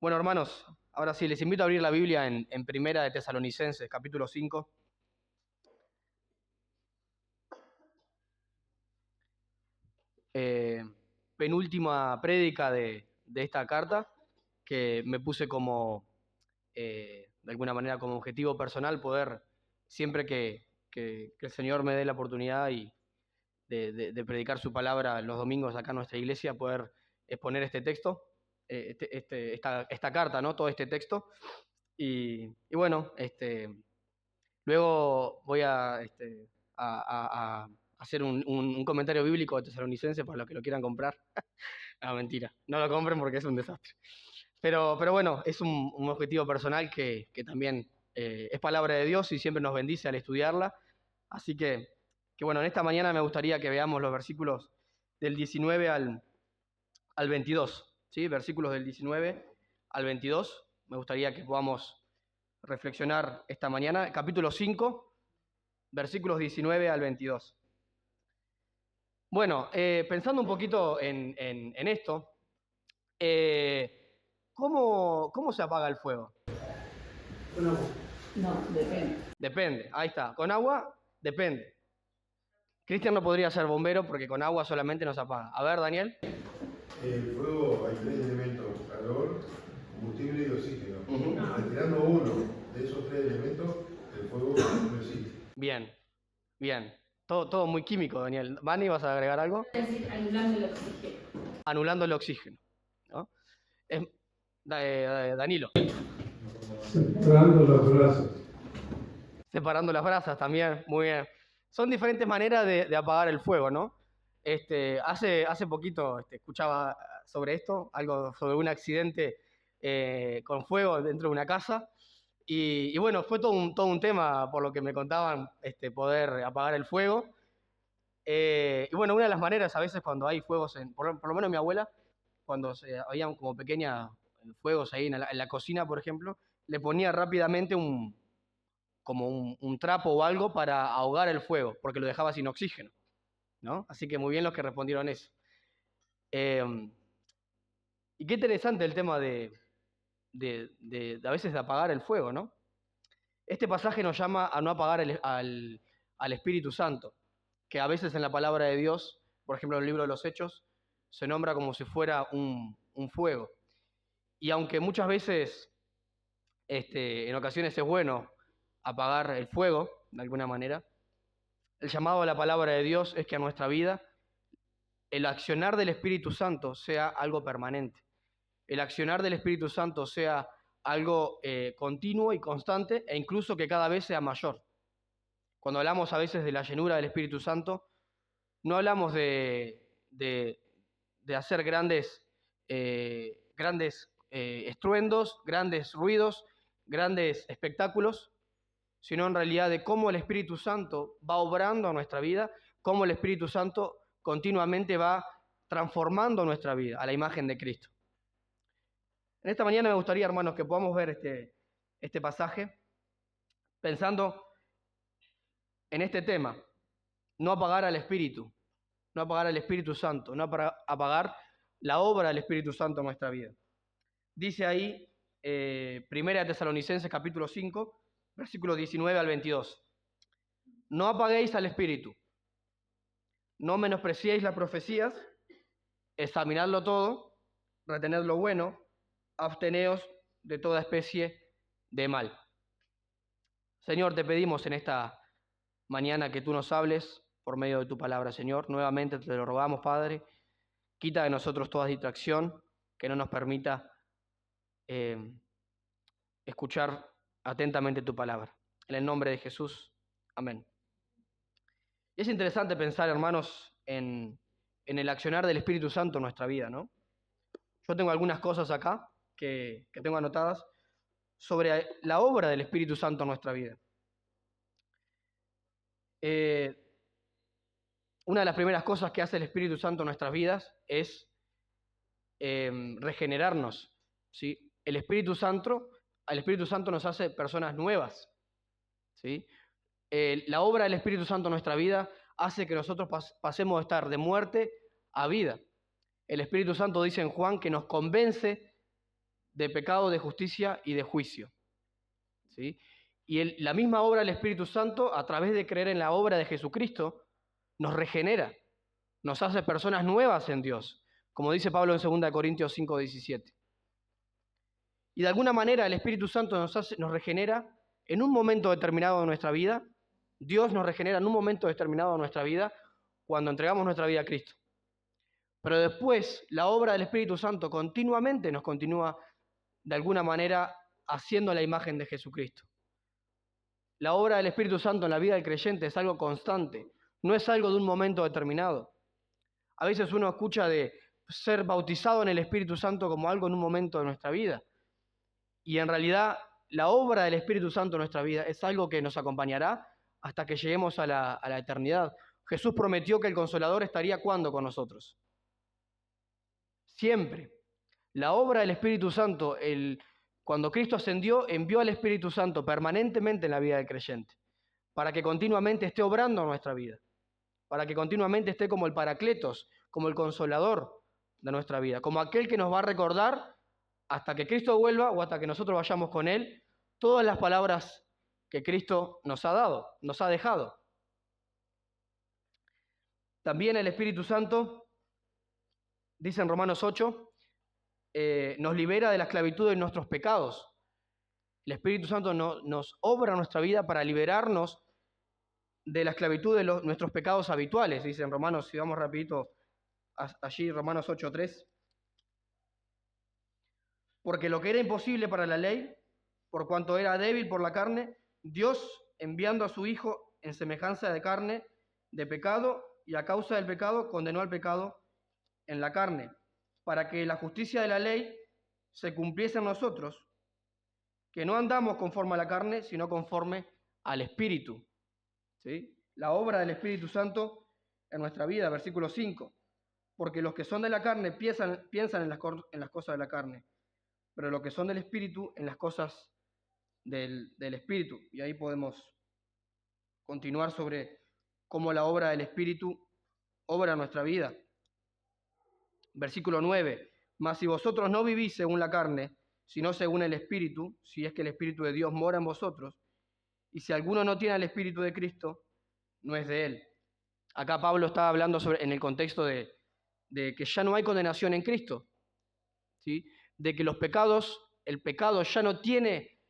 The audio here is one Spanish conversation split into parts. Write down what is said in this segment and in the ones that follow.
Bueno, hermanos, ahora sí, les invito a abrir la Biblia en Primera de Tesalonicenses, capítulo 5. Penúltima prédica de esta carta, que me puse como, de alguna manera, como objetivo personal, poder, siempre que el Señor me dé la oportunidad de predicar su palabra los domingos acá en nuestra iglesia, poder exponer este texto, esta carta, ¿no? Todo este texto. Y bueno, luego voy a hacer un comentario bíblico de Tesalonicenses para los que lo quieran comprar. No, mentira, no lo compren porque es un desastre. Pero bueno, es un objetivo personal que también es palabra de Dios y siempre nos bendice al estudiarla. Así que bueno, en esta mañana me gustaría que veamos los versículos del 19 al 22. ¿Sí? Versículos del 19 al 22. Me gustaría que podamos reflexionar esta mañana. Capítulo 5, versículos 19 al 22. Bueno, pensando un poquito en esto, ¿cómo se apaga el fuego? Con agua. No, depende. Depende, ahí está. Con agua, depende. Cristian no podría ser bombero porque con agua solamente no se apaga. A ver, Daniel. El fuego hay tres elementos: calor, combustible y oxígeno. Retirando uno de esos tres elementos, el fuego no existe. Bien. Todo muy químico, Daniel. Vani, ¿vas a agregar algo? Es decir, anulando el oxígeno. Anulando el oxígeno, ¿no? Danilo. Separando las brasas. Separando las brasas también, muy bien. Son diferentes maneras de apagar el fuego, ¿no? Hace poquito escuchaba sobre esto, algo sobre un accidente con fuego dentro de una casa. Y bueno, fue todo un tema, por lo que me contaban, poder apagar el fuego. Y bueno, una de las maneras, a veces cuando hay fuegos, por lo menos mi abuela, cuando habían como pequeños fuegos ahí en la cocina, por ejemplo, le ponía rápidamente como un trapo o algo para ahogar el fuego, porque lo dejaba sin oxígeno, ¿no? Así que muy bien los que respondieron eso. Y qué interesante el tema de a veces de apagar el fuego, ¿no? Este pasaje nos llama a no apagar al Espíritu Santo, que a veces en la palabra de Dios, por ejemplo en el libro de los Hechos, se nombra como si fuera un fuego. Y aunque muchas veces, en ocasiones es bueno apagar el fuego, de alguna manera, el llamado a la palabra de Dios es que a nuestra vida el accionar del Espíritu Santo sea algo permanente. El accionar del Espíritu Santo sea algo continuo y constante e incluso que cada vez sea mayor. Cuando hablamos a veces de la llenura del Espíritu Santo, no hablamos de hacer grandes estruendos, grandes ruidos, grandes espectáculos, sino en realidad de cómo el Espíritu Santo va obrando a nuestra vida, cómo el Espíritu Santo continuamente va transformando nuestra vida a la imagen de Cristo. En esta mañana me gustaría, hermanos, que podamos ver este pasaje pensando en este tema: no apagar al Espíritu, no apagar al Espíritu Santo, no apagar la obra del Espíritu Santo en nuestra vida. Dice ahí, Primera de Tesalonicenses capítulo 5, versículos 19 al 22. No apaguéis al Espíritu, no menospreciéis las profecías, examinadlo todo, retened lo bueno, absteneos de toda especie de mal. Señor, te pedimos en esta mañana que tú nos hables por medio de tu palabra, Señor. Nuevamente te lo rogamos, Padre. Quita de nosotros toda distracción que no nos permita escuchar atentamente tu palabra. En el nombre de Jesús, amén. Y es interesante pensar, hermanos, en el accionar del Espíritu Santo en nuestra vida, ¿no? Yo tengo algunas cosas acá que tengo anotadas sobre la obra del Espíritu Santo en nuestra vida. Una de las primeras cosas que hace el Espíritu Santo en nuestras vidas es regenerarnos, ¿sí? El Espíritu Santo nos hace personas nuevas, ¿sí? La obra del Espíritu Santo en nuestra vida hace que nosotros pasemos de estar de muerte a vida. El Espíritu Santo dice en Juan que nos convence de pecado, de justicia y de juicio. ¿Sí? Y la misma obra del Espíritu Santo, a través de creer en la obra de Jesucristo, nos regenera, nos hace personas nuevas en Dios, como dice Pablo en 2 Corintios 5:17. Y de alguna manera el Espíritu Santo nos regenera en un momento determinado de nuestra vida. Dios nos regenera en un momento determinado de nuestra vida cuando entregamos nuestra vida a Cristo. Pero después la obra del Espíritu Santo continuamente nos continúa de alguna manera haciendo la imagen de Jesucristo. La obra del Espíritu Santo en la vida del creyente es algo constante, no es algo de un momento determinado. A veces uno escucha de ser bautizado en el Espíritu Santo como algo en un momento de nuestra vida. Y en realidad la obra del Espíritu Santo en nuestra vida es algo que nos acompañará hasta que lleguemos a la eternidad. Jesús prometió que el Consolador estaría ¿cuándo con nosotros? Siempre. La obra del Espíritu Santo, cuando Cristo ascendió, envió al Espíritu Santo permanentemente en la vida del creyente, para que continuamente esté obrando en nuestra vida, para que continuamente esté como el Paracletos, como el Consolador de nuestra vida, como aquel que nos va a recordar hasta que Cristo vuelva o hasta que nosotros vayamos con Él, todas las palabras que Cristo nos ha dado, nos ha dejado. También el Espíritu Santo, dice en Romanos 8, nos libera de la esclavitud de nuestros pecados. El Espíritu Santo nos obra en nuestra vida para liberarnos de la esclavitud de nuestros pecados habituales, dice en Romanos, si vamos rapidito allí, Romanos 8:3. Porque lo que era imposible para la ley, por cuanto era débil por la carne, Dios, enviando a su Hijo en semejanza de carne, de pecado, y a causa del pecado, condenó al pecado en la carne, para que la justicia de la ley se cumpliese en nosotros, que no andamos conforme a la carne, sino conforme al Espíritu. ¿Sí? La obra del Espíritu Santo en nuestra vida, versículo 5. Porque los que son de la carne piensan en las cosas de la carne, pero los que son del Espíritu en las cosas del Espíritu. Y ahí podemos continuar sobre cómo la obra del Espíritu obra en nuestra vida. Versículo 9. Mas si vosotros no vivís según la carne, sino según el Espíritu, si es que el Espíritu de Dios mora en vosotros, y si alguno no tiene el Espíritu de Cristo, no es de él. Acá Pablo estaba hablando en el contexto de que ya no hay condenación en Cristo, ¿sí? De que el pecado ya no tiene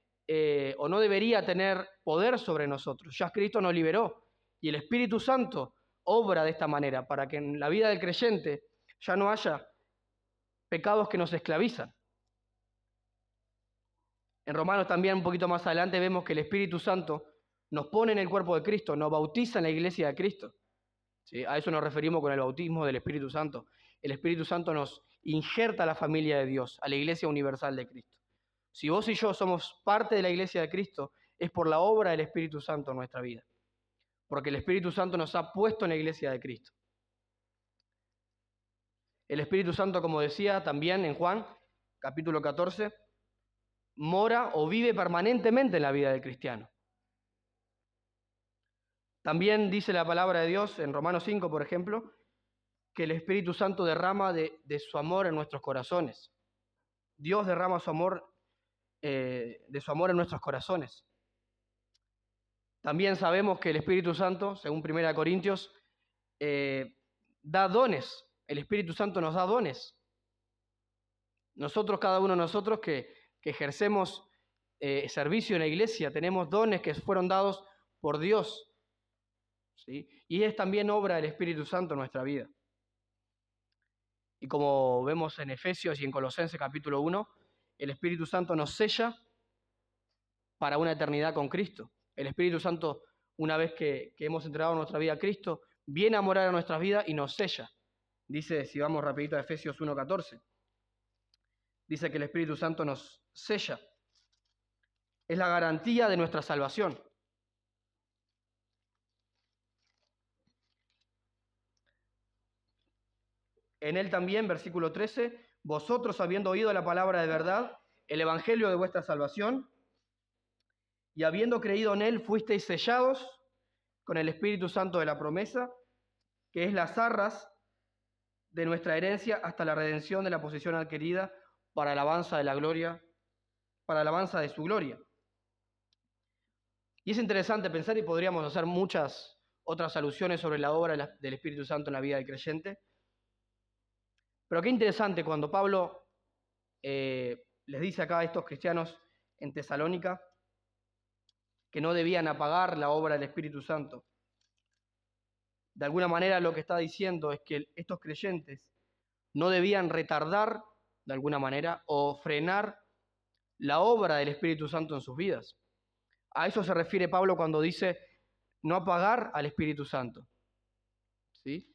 o no debería tener poder sobre nosotros. Ya Cristo nos liberó y el Espíritu Santo obra de esta manera para que en la vida del creyente ya no haya pecados que nos esclavizan. En Romanos también un poquito más adelante vemos que el Espíritu Santo nos pone en el cuerpo de Cristo, nos bautiza en la iglesia de Cristo. ¿Sí? A eso nos referimos con el bautismo del Espíritu Santo. El Espíritu Santo nos injerta a la familia de Dios, a la iglesia universal de Cristo. Si vos y yo somos parte de la iglesia de Cristo, es por la obra del Espíritu Santo en nuestra vida. Porque el Espíritu Santo nos ha puesto en la iglesia de Cristo. El Espíritu Santo, como decía también en Juan, capítulo 14, mora o vive permanentemente en la vida del cristiano. También dice la palabra de Dios en Romanos 5, por ejemplo, que el Espíritu Santo derrama de su amor en nuestros corazones. Dios derrama su amor, de su amor en nuestros corazones. También sabemos que el Espíritu Santo, según 1 Corintios, da dones. El Espíritu Santo nos da dones. Nosotros, cada uno de nosotros que ejercemos servicio en la iglesia, tenemos dones que fueron dados por Dios. ¿Sí? Y es también obra del Espíritu Santo en nuestra vida. Y como vemos en Efesios y en Colosenses capítulo 1, el Espíritu Santo nos sella para una eternidad con Cristo. El Espíritu Santo, una vez que hemos entregado nuestra vida a Cristo, viene a morar en nuestras vidas y nos sella. Dice, si vamos rapidito a Efesios 1:14, dice que el Espíritu Santo nos sella. Es la garantía de nuestra salvación. En él también, versículo 13, vosotros habiendo oído la palabra de verdad, el evangelio de vuestra salvación, y habiendo creído en él, fuisteis sellados con el Espíritu Santo de la promesa, que es las arras de nuestra herencia hasta la redención de la posesión adquirida para alabanza de la gloria, para alabanza de su gloria. Y es interesante pensar, y podríamos hacer muchas otras alusiones sobre la obra del Espíritu Santo en la vida del creyente, pero qué interesante cuando Pablo les dice acá a estos cristianos en Tesalónica que no debían apagar la obra del Espíritu Santo. De alguna manera lo que está diciendo es que estos creyentes no debían retardar, de alguna manera, o frenar la obra del Espíritu Santo en sus vidas. A eso se refiere Pablo cuando dice no apagar al Espíritu Santo. ¿Sí?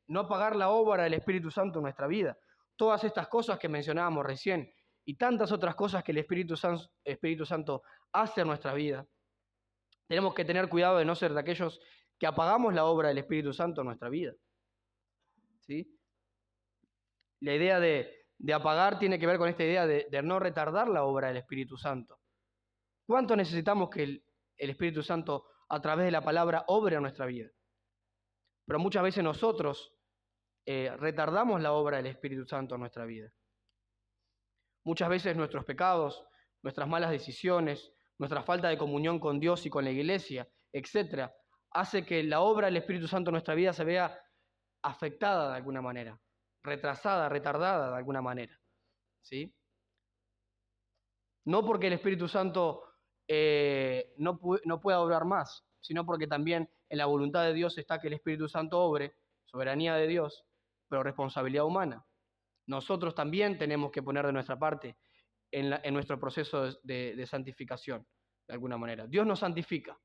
No apagar la obra del Espíritu Santo en nuestra vida. Todas estas cosas que mencionábamos recién y tantas otras cosas que el Espíritu Santo hace en nuestra vida. Tenemos que tener cuidado de no ser de aquellos que apagamos la obra del Espíritu Santo en nuestra vida. ¿Sí? La idea de apagar tiene que ver con esta idea de no retardar la obra del Espíritu Santo. ¿Cuánto necesitamos que el Espíritu Santo a través de la palabra obre en nuestra vida? Pero muchas veces nosotros retardamos la obra del Espíritu Santo en nuestra vida. Muchas veces nuestros pecados, nuestras malas decisiones, nuestra falta de comunión con Dios y con la iglesia, etc., hace que la obra del Espíritu Santo en nuestra vida se vea afectada de alguna manera, retrasada, retardada de alguna manera. ¿Sí? No porque el Espíritu Santo no pueda obrar más, sino porque también en la voluntad de Dios está que el Espíritu Santo obre, soberanía de Dios, pero responsabilidad humana. Nosotros también tenemos que poner de nuestra parte en nuestro proceso de santificación, de alguna manera. Dios nos santifica,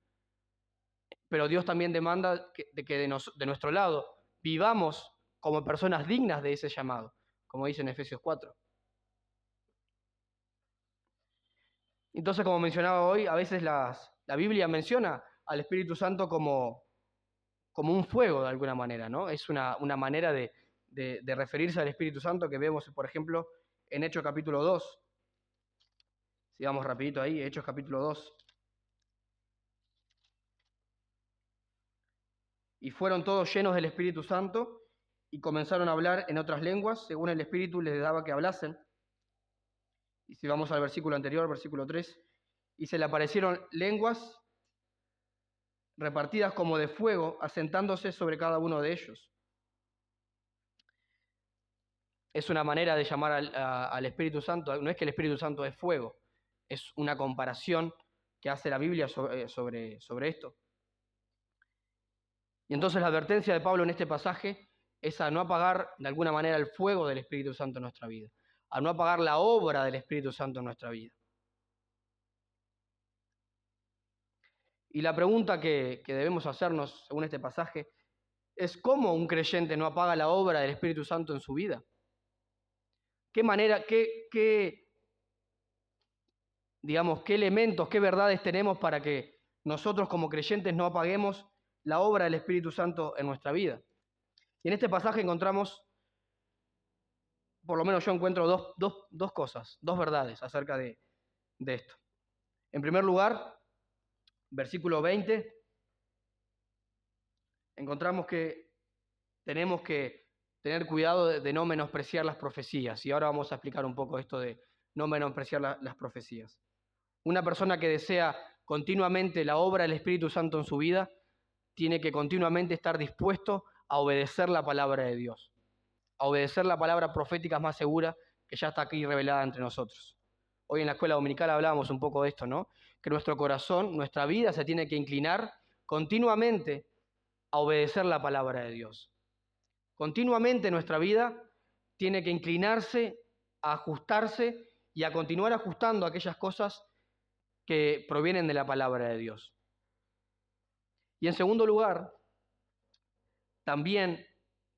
pero Dios también demanda que de nuestro lado vivamos como personas dignas de ese llamado, como dice en Efesios 4. Entonces, como mencionaba hoy, a veces la Biblia menciona al Espíritu Santo como un fuego de alguna manera, ¿no? Es una manera de referirse al Espíritu Santo que vemos, por ejemplo, en Hechos capítulo 2. Si vamos rapidito ahí, Hechos capítulo 2. Y fueron todos llenos del Espíritu Santo y comenzaron a hablar en otras lenguas, según el Espíritu les daba que hablasen. Y si vamos al versículo anterior, versículo 3, y se le aparecieron lenguas repartidas como de fuego, asentándose sobre cada uno de ellos. Es una manera de llamar al Espíritu Santo, no es que el Espíritu Santo es fuego, es una comparación que hace la Biblia sobre esto. Y entonces la advertencia de Pablo en este pasaje es a no apagar de alguna manera el fuego del Espíritu Santo en nuestra vida, a no apagar la obra del Espíritu Santo en nuestra vida. Y la pregunta que debemos hacernos según este pasaje es ¿cómo un creyente no apaga la obra del Espíritu Santo en su vida? ¿Qué manera, qué elementos, qué verdades tenemos para que nosotros como creyentes no apaguemos la obra del Espíritu Santo en nuestra vida? Y en este pasaje encontramos, por lo menos yo encuentro dos cosas, dos verdades acerca de esto. En primer lugar, versículo 20, encontramos que tenemos que tener cuidado de no menospreciar las profecías. Y ahora vamos a explicar un poco esto de no menospreciar las profecías. Una persona que desea continuamente la obra del Espíritu Santo en su vida tiene que continuamente estar dispuesto a obedecer la palabra de Dios, a obedecer la palabra profética más segura que ya está aquí revelada entre nosotros. Hoy en la escuela dominical hablábamos un poco de esto, ¿no? Que nuestro corazón, nuestra vida se tiene que inclinar continuamente a obedecer la palabra de Dios. Continuamente nuestra vida tiene que inclinarse, a ajustarse y a continuar ajustando aquellas cosas que provienen de la palabra de Dios. Y en segundo lugar, también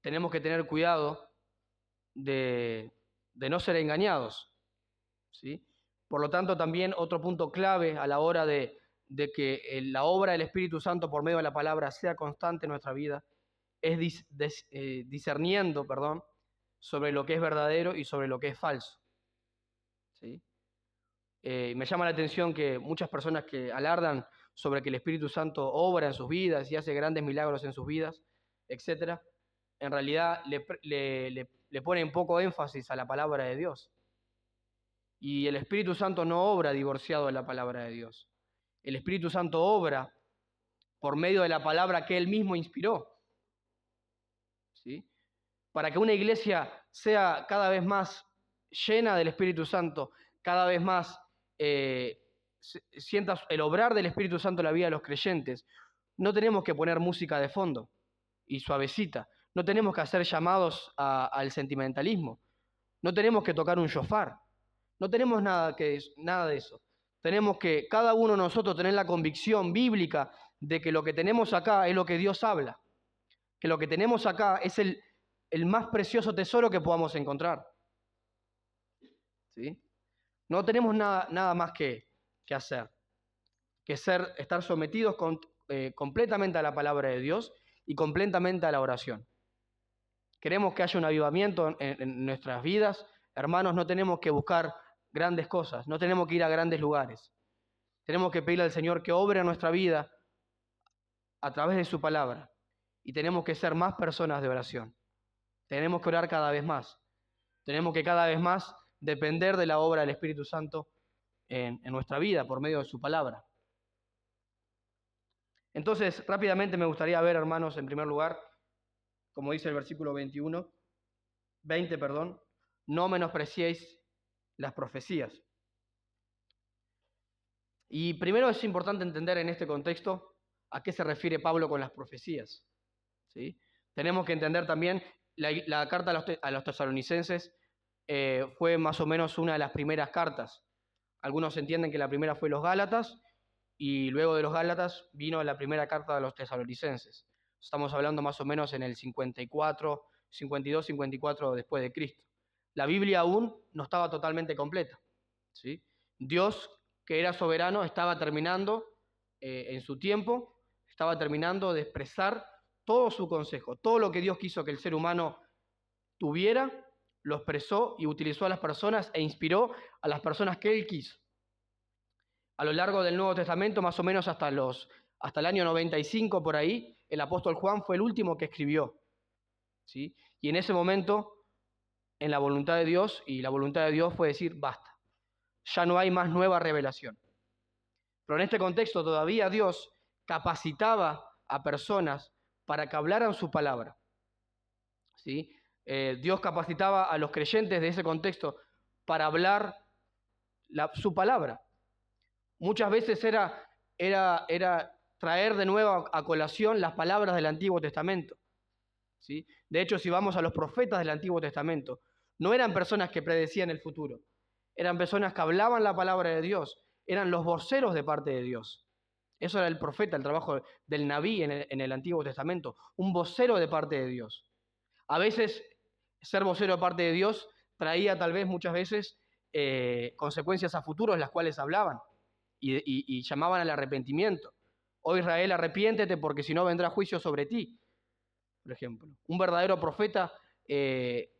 tenemos que tener cuidado de no ser engañados, ¿sí? Por lo tanto, también otro punto clave a la hora de que la obra del Espíritu Santo por medio de la palabra sea constante en nuestra vida es discerniendo sobre lo que es verdadero y sobre lo que es falso. ¿Sí? Me llama la atención que muchas personas que alardan sobre que el Espíritu Santo obra en sus vidas y hace grandes milagros en sus vidas, etc., en realidad le le ponen poco énfasis a la palabra de Dios. Y el Espíritu Santo no obra divorciado de la palabra de Dios. El Espíritu Santo obra por medio de la palabra que Él mismo inspiró. ¿Sí? Para que una iglesia sea cada vez más llena del Espíritu Santo, cada vez más sientas el obrar del Espíritu Santo en la vida de los creyentes, no tenemos que poner música de fondo y suavecita. No tenemos que hacer llamados al sentimentalismo. No tenemos que tocar un shofar. No tenemos nada de eso. Tenemos que cada uno de nosotros tener la convicción bíblica de que lo que tenemos acá es lo que Dios habla. Que lo que tenemos acá es el más precioso tesoro que podamos encontrar. ¿Sí? No tenemos nada más que hacer, que estar sometidos completamente a la palabra de Dios y completamente a la oración. Queremos que haya un avivamiento en nuestras vidas. Hermanos, no tenemos que buscar grandes cosas, no tenemos que ir a grandes lugares. Tenemos que pedirle al Señor que obre en nuestra vida a través de su palabra. Y tenemos que ser más personas de oración. Tenemos que orar cada vez más. Tenemos que cada vez más depender de la obra del Espíritu Santo en nuestra vida por medio de su palabra. Entonces, rápidamente me gustaría ver, hermanos, en primer lugar, como dice el versículo 20, no menospreciéis las profecías. Y primero es importante entender en este contexto a qué se refiere Pablo con las profecías. ¿Sí? Tenemos que entender también la carta a los tesalonicenses fue más o menos una de las primeras cartas. Algunos entienden que la primera fue los Gálatas y luego de los Gálatas vino la primera carta de los tesalonicenses. Estamos hablando más o menos en el 52, 54 después de Cristo. La Biblia aún no estaba totalmente completa. ¿Sí? Dios, que era soberano, estaba terminando en su tiempo, estaba terminando de expresar todo su consejo, todo lo que Dios quiso que el ser humano tuviera, lo expresó y utilizó a las personas e inspiró a las personas que Él quiso. A lo largo del Nuevo Testamento, más o menos hasta el año 95 por ahí, el apóstol Juan fue el último que escribió. ¿Sí? Y en ese momento, en la voluntad de Dios, y la voluntad de Dios fue decir, basta, ya no hay más nueva revelación. Pero en este contexto todavía Dios capacitaba a personas para que hablaran su palabra. ¿Sí? Dios capacitaba a los creyentes de ese contexto para hablar su palabra. Muchas veces era traer de nuevo a colación las palabras del Antiguo Testamento. ¿Sí? De hecho, si vamos a los profetas del Antiguo Testamento, no eran personas que predecían el futuro, eran personas que hablaban la palabra de Dios, eran los voceros de parte de Dios. Eso era el profeta, el trabajo del Nabí en el Antiguo Testamento, un vocero de parte de Dios. A veces, ser vocero de parte de Dios traía tal vez muchas veces consecuencias a futuros las cuales hablaban y llamaban al arrepentimiento. Oh Israel, arrepiéntete porque si no vendrá juicio sobre ti, por ejemplo. Un verdadero profeta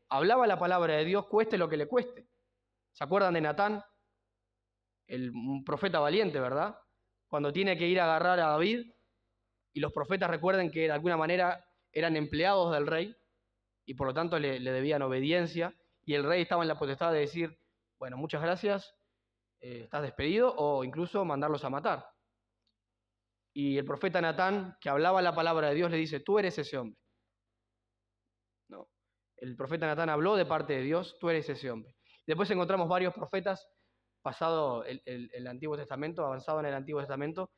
hablaba la palabra de Dios, cueste lo que le cueste. ¿Se acuerdan de Natán? Un profeta valiente, ¿verdad? Cuando tiene que ir a agarrar a David, y los profetas recuerden que de alguna manera eran empleados del rey, y por lo tanto le debían obediencia, y el rey estaba en la potestad de decir, bueno, muchas gracias, estás despedido, o incluso mandarlos a matar. Y el profeta Natán, que hablaba la palabra de Dios, le dice, tú eres ese hombre. No, el profeta Natán habló de parte de Dios, tú eres ese hombre. Después encontramos varios profetas, pasado el Antiguo Testamento, avanzado en el Antiguo Testamento,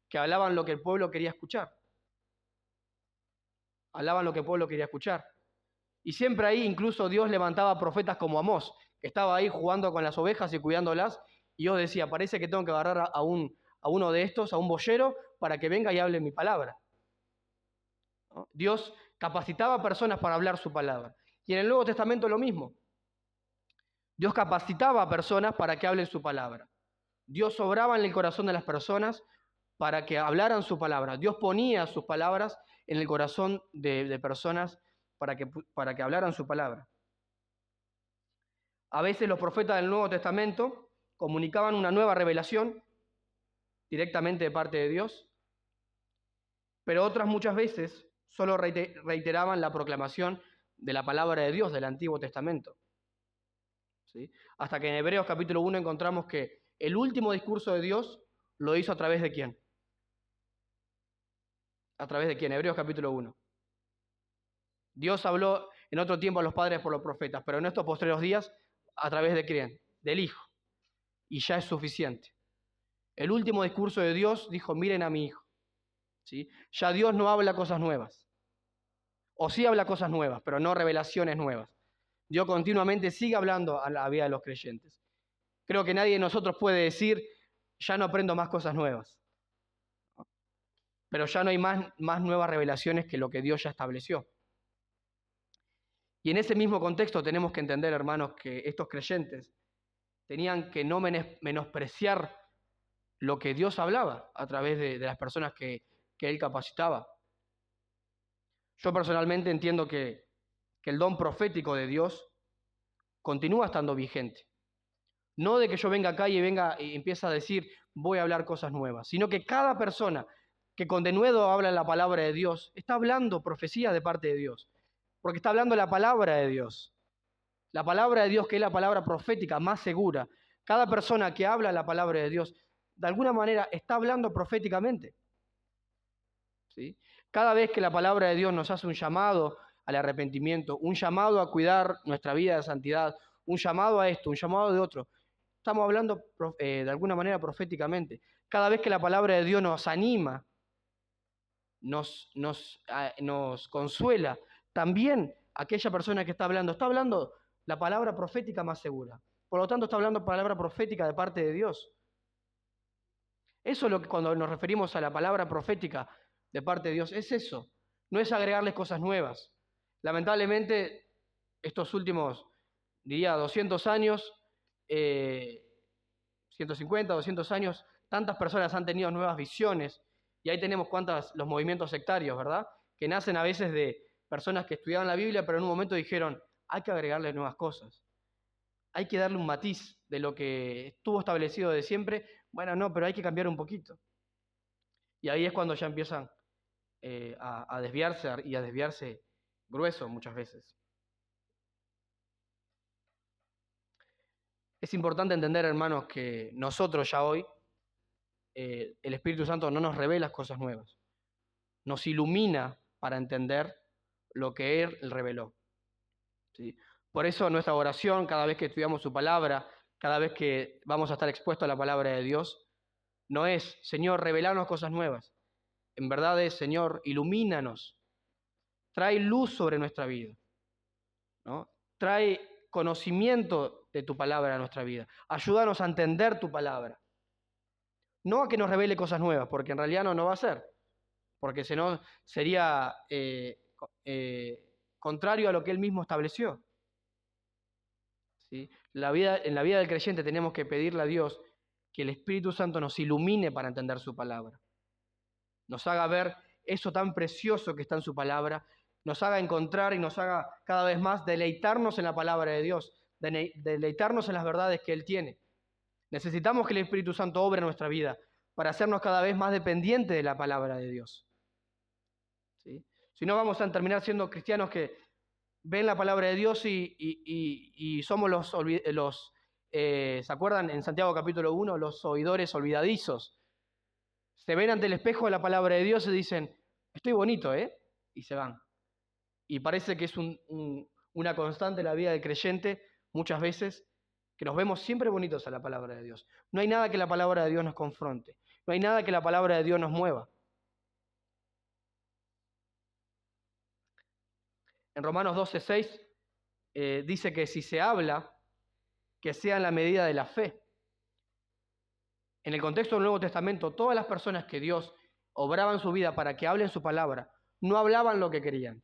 que hablaban lo que el pueblo quería escuchar. Hablaban lo que el pueblo quería escuchar. Y siempre ahí incluso Dios levantaba profetas como Amós, que estaba ahí jugando con las ovejas y cuidándolas, y Dios decía, parece que tengo que agarrar a uno de estos, a un boyero, para que venga y hable mi palabra. ¿No? Dios capacitaba a personas para hablar su palabra. Y en el Nuevo Testamento lo mismo. Dios capacitaba a personas para que hablen su palabra. Dios obraba en el corazón de las personas para que hablaran su palabra. Dios ponía sus palabras en el corazón de personas para que hablaran su palabra. A veces los profetas del Nuevo Testamento comunicaban una nueva revelación directamente de parte de Dios, pero otras muchas veces solo reiteraban la proclamación de la palabra de Dios del Antiguo Testamento. ¿Sí? Hasta que en Hebreos capítulo 1 encontramos que el último discurso de Dios lo hizo a través de ¿quién? ¿A través de quién? Hebreos capítulo 1. Dios habló en otro tiempo a los padres por los profetas, pero en estos postreros días, ¿a través de quién? Del Hijo. Y ya es suficiente. El último discurso de Dios dijo, miren a mi Hijo. ¿Sí? Ya Dios no habla cosas nuevas. O sí habla cosas nuevas, pero no revelaciones nuevas. Dios continuamente sigue hablando a la vida de los creyentes. Creo que nadie de nosotros puede decir, ya no aprendo más cosas nuevas. Pero ya no hay más nuevas revelaciones que lo que Dios ya estableció. Y en ese mismo contexto tenemos que entender, hermanos, que estos creyentes tenían que no menospreciar lo que Dios hablaba a través de las personas que Él capacitaba. Yo personalmente entiendo que el don profético de Dios continúa estando vigente. No de que yo venga acá y empiece a decir, voy a hablar cosas nuevas, sino que cada persona que con denuedo habla la palabra de Dios está hablando profecía de parte de Dios, porque está hablando la palabra de Dios. La palabra de Dios, que es la palabra profética más segura. Cada persona que habla la palabra de Dios, de alguna manera está hablando proféticamente. ¿Sí? Cada vez que la palabra de Dios nos hace un llamado al arrepentimiento, un llamado a cuidar nuestra vida de santidad, un llamado a esto, un llamado de otro, estamos hablando de alguna manera proféticamente. Cada vez que la palabra de Dios nos anima, nos consuela, también aquella persona que está hablando la palabra profética más segura. Por lo tanto, está hablando palabra profética de parte de Dios. Eso es lo que cuando nos referimos a la palabra profética de parte de Dios, es eso. No es agregarles cosas nuevas. Lamentablemente, estos últimos, diría, 200 años, 150, 200 años, tantas personas han tenido nuevas visiones. Y ahí tenemos los movimientos sectarios, ¿verdad? Que nacen a veces de personas que estudiaban la Biblia, pero en un momento dijeron, hay que agregarle nuevas cosas. Hay que darle un matiz de lo que estuvo establecido de siempre. Bueno, no, pero hay que cambiar un poquito. Y ahí es cuando ya empiezan a desviarse y a desviarse grueso muchas veces. Es importante entender, hermanos, que nosotros ya hoy, el Espíritu Santo no nos revela cosas nuevas. Nos ilumina para entender lo que Él reveló. ¿Sí? Por eso nuestra oración, cada vez que estudiamos su palabra, cada vez que vamos a estar expuestos a la palabra de Dios, no es, Señor, revelanos cosas nuevas. En verdad es, Señor, ilumínanos. Trae luz sobre nuestra vida, ¿no? Trae conocimiento de tu palabra a nuestra vida. Ayúdanos a entender tu palabra. No a que nos revele cosas nuevas, porque en realidad no va a ser. Porque si no sería contrario a lo que Él mismo estableció. ¿Sí? En la vida del creyente tenemos que pedirle a Dios que el Espíritu Santo nos ilumine para entender su palabra. Nos haga ver eso tan precioso que está en su palabra, nos haga encontrar y nos haga cada vez más deleitarnos en la palabra de Dios, deleitarnos en las verdades que Él tiene. Necesitamos que el Espíritu Santo obre en nuestra vida para hacernos cada vez más dependientes de la palabra de Dios. ¿Sí? Si no, vamos a terminar siendo cristianos que ven la palabra de Dios y somos ¿se acuerdan en Santiago capítulo 1? Los oidores olvidadizos. Se ven ante el espejo de la palabra de Dios y dicen, estoy bonito, ¿eh? Y se van. Y parece que es una constante en la vida del creyente, muchas veces, que nos vemos siempre bonitos a la palabra de Dios. No hay nada que la palabra de Dios nos confronte. No hay nada que la palabra de Dios nos mueva. En Romanos 12:6 dice que si se habla, que sea en la medida de la fe. En el contexto del Nuevo Testamento, todas las personas que Dios obraba en su vida para que hablen su palabra, no hablaban lo que querían.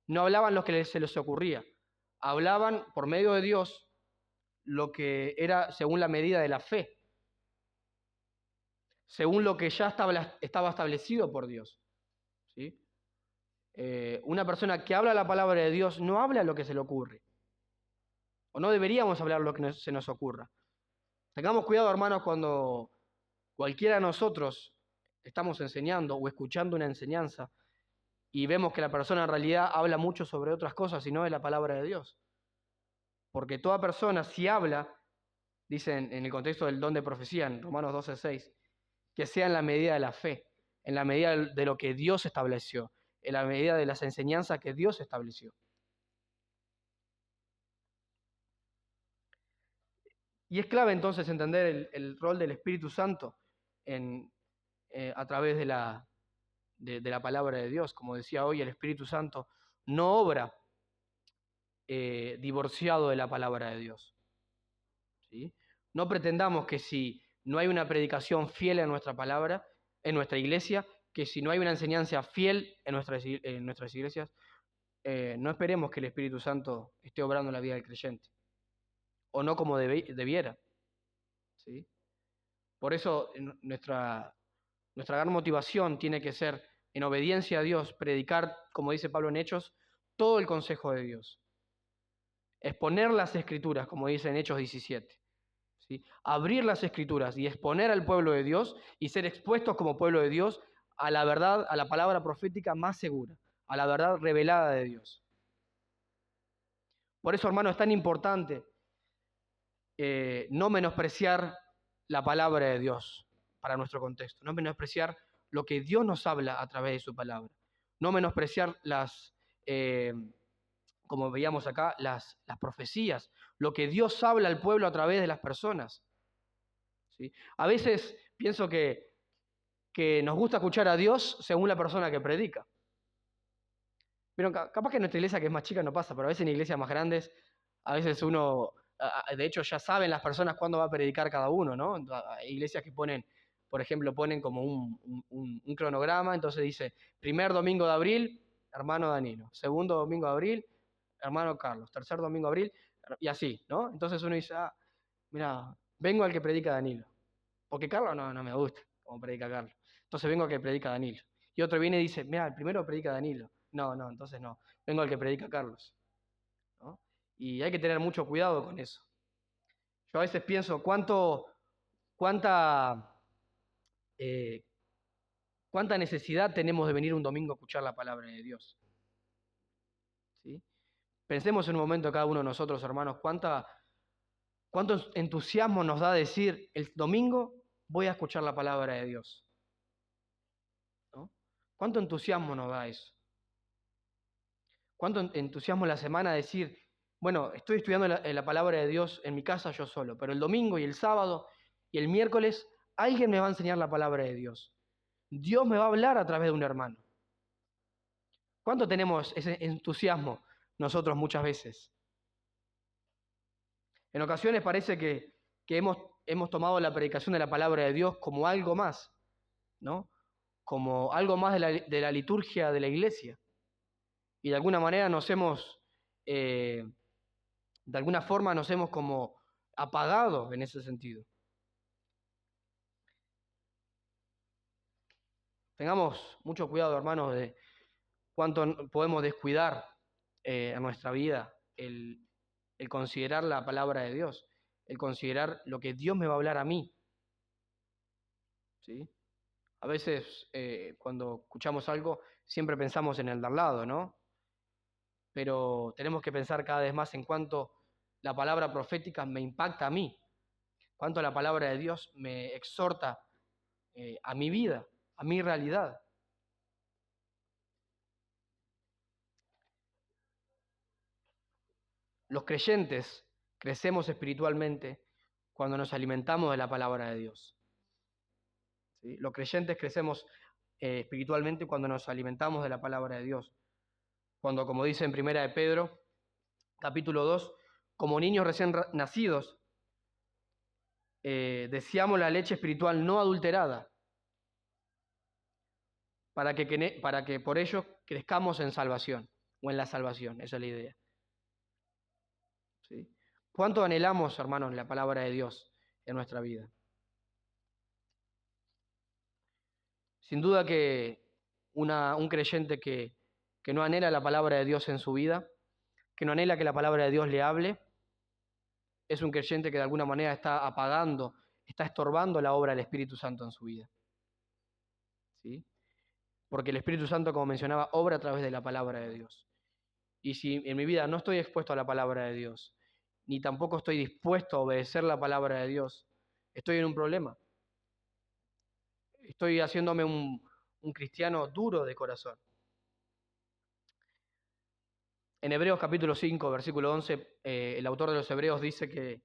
No hablaban lo que se les ocurría. Hablaban por medio de Dios lo que era según la medida de la fe. Según lo que ya estaba establecido por Dios. ¿Sí? Una persona que habla la palabra de Dios no habla lo que se le ocurre. O no deberíamos hablar lo que se nos ocurra. Tengamos cuidado, hermanos, cuando cualquiera de nosotros estamos enseñando o escuchando una enseñanza y vemos que la persona en realidad habla mucho sobre otras cosas y no de la palabra de Dios. Porque toda persona, si habla, dice en el contexto del don de profecía, en Romanos 12:6, que sea en la medida de la fe, en la medida de lo que Dios estableció, en la medida de las enseñanzas que Dios estableció. Y es clave entonces entender el rol del Espíritu Santo a través de la palabra de Dios. Como decía hoy, el Espíritu Santo no obra divorciado de la palabra de Dios. ¿Sí? No pretendamos que si no hay una predicación fiel en nuestra palabra, en nuestra iglesia, que si no hay una enseñanza fiel en nuestras iglesias, no esperemos que el Espíritu Santo esté obrando en la vida del creyente, o no como debiera. ¿Sí? Por eso nuestra gran motivación tiene que ser, en obediencia a Dios, predicar, como dice Pablo en Hechos, todo el consejo de Dios. Exponer las Escrituras, como dice en Hechos 17. ¿Sí? Abrir las Escrituras y exponer al pueblo de Dios y ser expuestos como pueblo de Dios a la verdad, a la palabra profética más segura, a la verdad revelada de Dios. Por eso, hermano, es tan importante no menospreciar la palabra de Dios para nuestro contexto, no menospreciar lo que Dios nos habla a través de su palabra, no menospreciar como veíamos acá, las profecías, lo que Dios habla al pueblo a través de las personas. ¿Sí? A veces pienso que nos gusta escuchar a Dios según la persona que predica. Pero capaz que en nuestra iglesia, que es más chica, no pasa, pero a veces en iglesias más grandes, a veces uno, de hecho ya saben las personas cuándo va a predicar cada uno, ¿no? Hay iglesias que ponen, por ejemplo, ponen como un cronograma, entonces dice, primer domingo de abril, hermano Danilo, segundo domingo de abril, hermano Carlos, tercer domingo de abril, y así, ¿no? Entonces uno dice, mira, vengo al que predica Danilo, porque Carlos no me gusta como predica Carlos, entonces vengo al que predica Danilo. Y otro viene y dice, mira, el primero predica Danilo. No, entonces no, vengo al que predica Carlos, ¿no? Y hay que tener mucho cuidado con eso. Yo a veces pienso cuánta necesidad tenemos de venir un domingo a escuchar la palabra de Dios. ¿Sí? Pensemos en un momento cada uno de nosotros, hermanos, cuánto entusiasmo nos da decir, el domingo voy a escuchar la palabra de Dios. ¿No? ¿Cuánto entusiasmo nos da eso? ¿Cuánto entusiasmo la semana decir, bueno, estoy estudiando la palabra de Dios en mi casa yo solo, pero el domingo y el sábado y el miércoles alguien me va a enseñar la palabra de Dios. Dios me va a hablar a través de un hermano. ¿Cuánto tenemos ese entusiasmo nosotros muchas veces? En ocasiones parece que hemos tomado la predicación de la palabra de Dios como algo más, ¿no? Como algo más de la liturgia de la iglesia. Y de alguna manera de alguna forma nos hemos como apagado en ese sentido. Tengamos mucho cuidado, hermanos, de cuánto podemos descuidar en nuestra vida el considerar la palabra de Dios, el considerar lo que Dios me va a hablar a mí. ¿Sí? A veces cuando escuchamos algo siempre pensamos en el de al lado, ¿no? Pero tenemos que pensar cada vez más en cuánto la palabra profética me impacta a mí, cuánto la palabra de Dios me exhorta a mi vida, a mi realidad. Los creyentes crecemos espiritualmente cuando nos alimentamos de la palabra de Dios. ¿Sí? Los creyentes crecemos espiritualmente cuando nos alimentamos de la palabra de Dios. Cuando, como dice en 1 de Pedro, capítulo 2, como niños recién nacidos, deseamos la leche espiritual no adulterada, para que por ello crezcamos en salvación, o en la salvación, esa es la idea. ¿Sí? ¿Cuánto anhelamos, hermanos, la palabra de Dios en nuestra vida? Sin duda que un creyente que no anhela la palabra de Dios en su vida, que no anhela que la palabra de Dios le hable, es un creyente que de alguna manera está apagando, está estorbando la obra del Espíritu Santo en su vida. ¿Sí? porque el Espíritu Santo, como mencionaba, obra a través de la palabra de Dios. Y si en mi vida no estoy expuesto a la palabra de Dios, ni tampoco estoy dispuesto a obedecer la palabra de Dios, estoy en un problema. Estoy haciéndome un cristiano duro de corazón. En Hebreos capítulo 5, versículo 11, el autor de los Hebreos dice que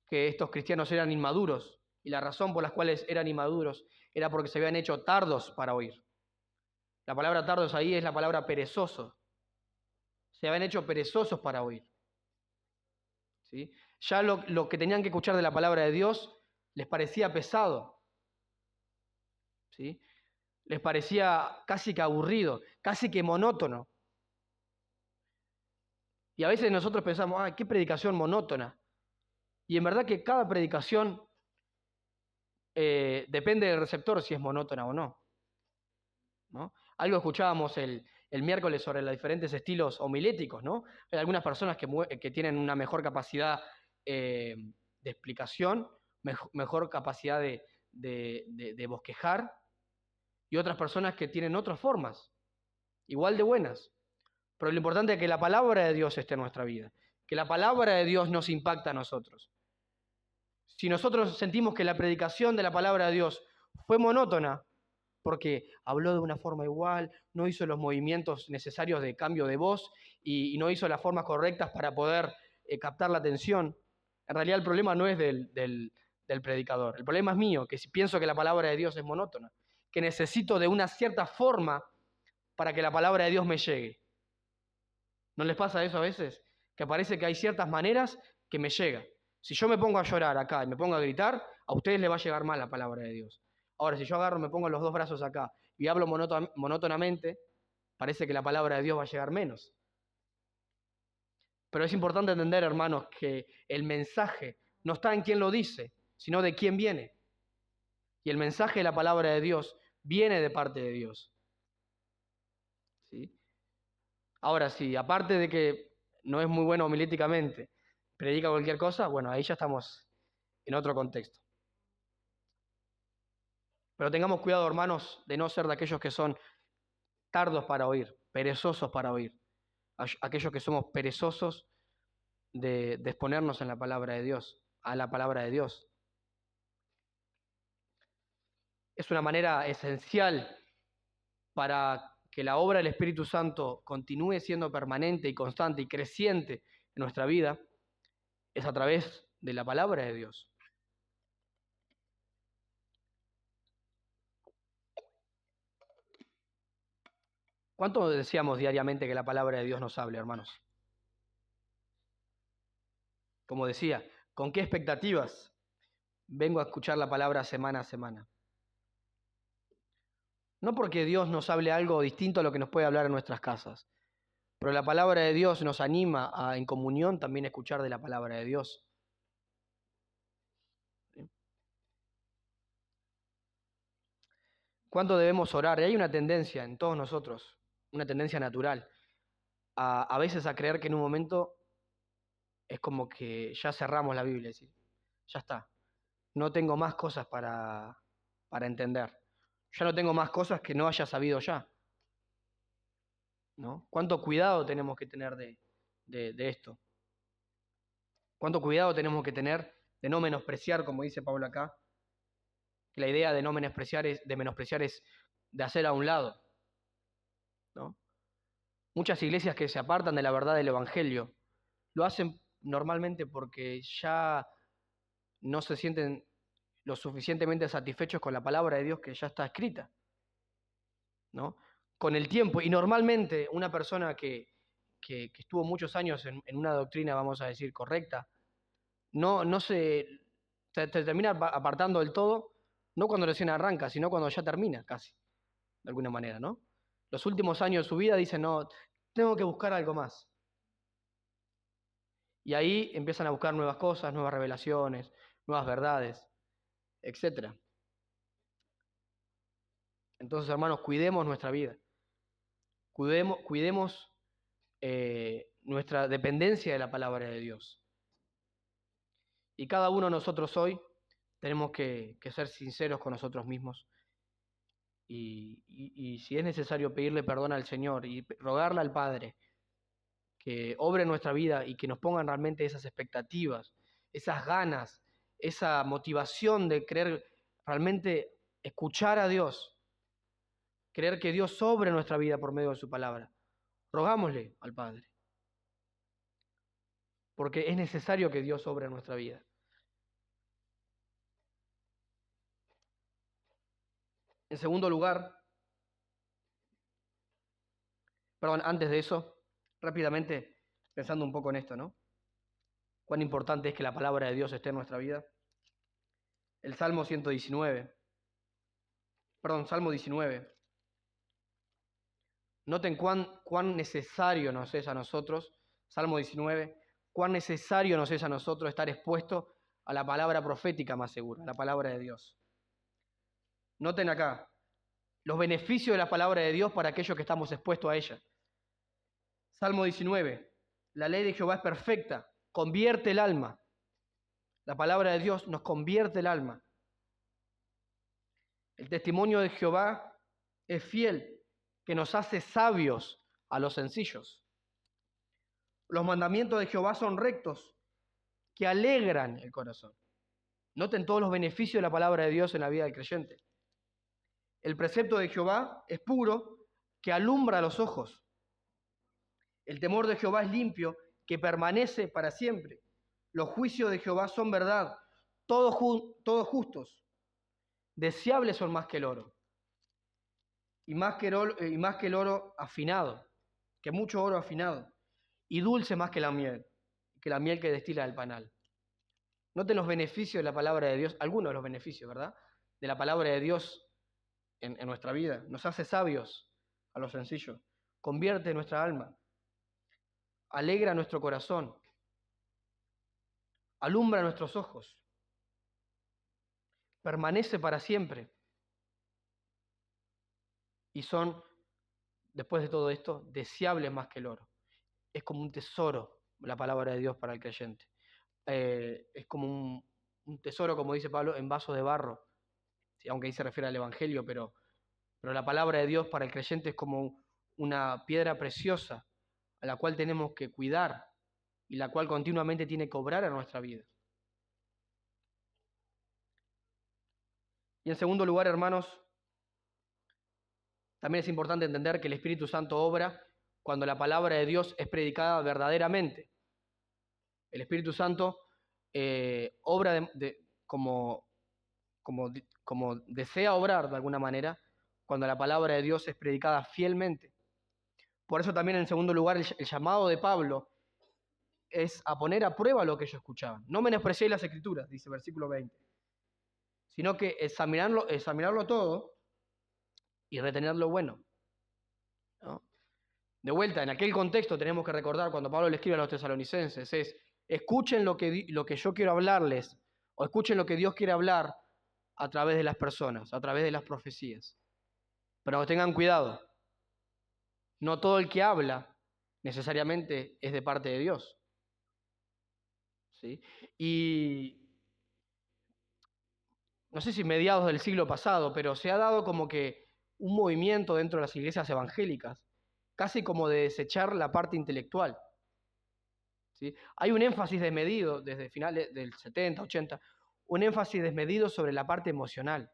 estos cristianos eran inmaduros, y la razón por la cual eran inmaduros era porque se habían hecho tardos para oír. La palabra tardos ahí es la palabra perezoso. Se habían hecho perezosos para oír. ¿Sí? Ya lo que tenían que escuchar de la palabra de Dios les parecía pesado. ¿Sí? Les parecía casi que aburrido, casi que monótono. Y a veces nosotros pensamos, qué predicación monótona. Y en verdad que cada predicación depende del receptor si es monótona o no. ¿No? Algo escuchábamos el miércoles sobre los diferentes estilos homiléticos, ¿no? Hay algunas personas que tienen una mejor capacidad de explicación, mejor capacidad de bosquejar, y otras personas que tienen otras formas, igual de buenas. Pero lo importante es que la palabra de Dios esté en nuestra vida, que la palabra de Dios nos impacta a nosotros. Si nosotros sentimos que la predicación de la palabra de Dios fue monótona, porque habló de una forma igual, no hizo los movimientos necesarios de cambio de voz y no hizo las formas correctas para poder captar la atención, en realidad el problema no es del predicador. El problema es mío, que si pienso que la palabra de Dios es monótona, que necesito de una cierta forma para que la palabra de Dios me llegue. ¿No les pasa eso a veces? Que parece que hay ciertas maneras que me llega. Si yo me pongo a llorar acá y me pongo a gritar, a ustedes les va a llegar mal la palabra de Dios. Ahora, si yo agarro, me pongo los dos brazos acá y hablo monótonamente, parece que la palabra de Dios va a llegar menos. Pero es importante entender, hermanos, que el mensaje no está en quién lo dice, sino de quién viene. Y el mensaje de la palabra de Dios viene de parte de Dios. ¿Sí? Ahora, sí, aparte de que no es muy bueno homilíticamente, predica cualquier cosa, bueno, ahí ya estamos en otro contexto. Pero tengamos cuidado, hermanos, de no ser de aquellos que son tardos para oír, perezosos para oír. Aquellos que somos perezosos de exponernos en la palabra de Dios, a la palabra de Dios. Es una manera esencial para que la obra del Espíritu Santo continúe siendo permanente y constante y creciente en nuestra vida, es a través de la palabra de Dios. ¿Cuánto deseamos diariamente que la palabra de Dios nos hable, hermanos? Como decía, ¿con qué expectativas vengo a escuchar la palabra semana a semana? No porque Dios nos hable algo distinto a lo que nos puede hablar en nuestras casas, pero la palabra de Dios nos anima a, en comunión, también escuchar de la palabra de Dios. ¿Cuánto debemos orar? Y hay una tendencia en todos nosotros, una tendencia natural, a veces a creer que en un momento es como que ya cerramos la Biblia, es decir, ya está, no tengo más cosas para entender, ya no tengo más cosas que no haya sabido ya. ¿No? ¿Cuánto cuidado tenemos que tener de esto? ¿Cuánto cuidado tenemos que tener de no menospreciar, como dice Pablo acá? Que la idea de no menospreciar es de hacer a un lado, ¿no? Muchas iglesias que se apartan de la verdad del Evangelio lo hacen normalmente porque ya no se sienten lo suficientemente satisfechos con la palabra de Dios que ya está escrita, ¿no? Con el tiempo, y normalmente una persona que estuvo muchos años en una doctrina, vamos a decir, correcta, no se termina apartando del todo, no cuando recién arranca, sino cuando ya termina casi, de alguna manera, ¿no? Los últimos años de su vida dicen, no, tengo que buscar algo más. Y ahí empiezan a buscar nuevas cosas, nuevas revelaciones, nuevas verdades, etc. Entonces, hermanos, cuidemos nuestra vida. Cuidemos nuestra dependencia de la palabra de Dios. Y cada uno de nosotros hoy tenemos que ser sinceros con nosotros mismos y si es necesario pedirle perdón al Señor y rogarle al Padre que obre en nuestra vida y que nos pongan realmente esas expectativas, esas ganas, esa motivación de querer realmente escuchar a Dios, creer que Dios obre en nuestra vida por medio de su palabra. Rogámosle al Padre, porque es necesario que Dios obre en nuestra vida. En segundo lugar, antes de eso, rápidamente, pensando un poco en esto, ¿no? Cuán importante es que la palabra de Dios esté en nuestra vida. El Salmo 19. Noten cuán necesario nos es a nosotros, Salmo 19, cuán necesario nos es a nosotros estar expuestos a la palabra profética más segura, a la palabra de Dios. Noten acá los beneficios de la palabra de Dios para aquellos que estamos expuestos a ella. Salmo 19, la ley de Jehová es perfecta, convierte el alma. La palabra de Dios nos convierte el alma. El testimonio de Jehová es fiel, que nos hace sabios a los sencillos. Los mandamientos de Jehová son rectos, que alegran el corazón. Noten todos los beneficios de la palabra de Dios en la vida del creyente. El precepto de Jehová es puro, que alumbra los ojos. El temor de Jehová es limpio, que permanece para siempre. Los juicios de Jehová son verdad, todos justos. Deseables son más que el oro, y más que el oro afinado, que mucho oro afinado, y dulce más que la miel que destila del panal. Noten los beneficios de la palabra de Dios, algunos de los beneficios, ¿verdad?, de la palabra de Dios en nuestra vida. Nos hace sabios a los sencillos, convierte nuestra alma, alegra nuestro corazón, alumbra nuestros ojos, permanece para siempre. Y son, después de todo esto, deseables más que el oro. Es como un tesoro la palabra de Dios para el creyente. Es como un tesoro, como dice Pablo, en vaso de barro. Sí, aunque ahí se refiere al Evangelio, pero la palabra de Dios para el creyente es como una piedra preciosa a la cual tenemos que cuidar y la cual continuamente tiene que obrar en nuestra vida. Y en segundo lugar, hermanos, también es importante entender que el Espíritu Santo obra cuando la palabra de Dios es predicada verdaderamente. El Espíritu Santo obra como desea obrar de alguna manera cuando la palabra de Dios es predicada fielmente. Por eso también en segundo lugar el llamado de Pablo es a poner a prueba lo que ellos escuchaban. No menospreciéis las Escrituras, dice el versículo 20, sino que examinarlo todo y retener lo bueno, ¿no? De vuelta, en aquel contexto tenemos que recordar cuando Pablo le escribe a los tesalonicenses, es escuchen lo que yo quiero hablarles, o escuchen lo que Dios quiere hablar a través de las personas, a través de las profecías. Pero tengan cuidado, no todo el que habla necesariamente es de parte de Dios. ¿Sí? Y no sé si mediados del siglo pasado, pero se ha dado como que un movimiento dentro de las iglesias evangélicas, casi como de desechar la parte intelectual. ¿Sí? Hay un énfasis desmedido desde finales del 70, 80, un énfasis desmedido sobre la parte emocional.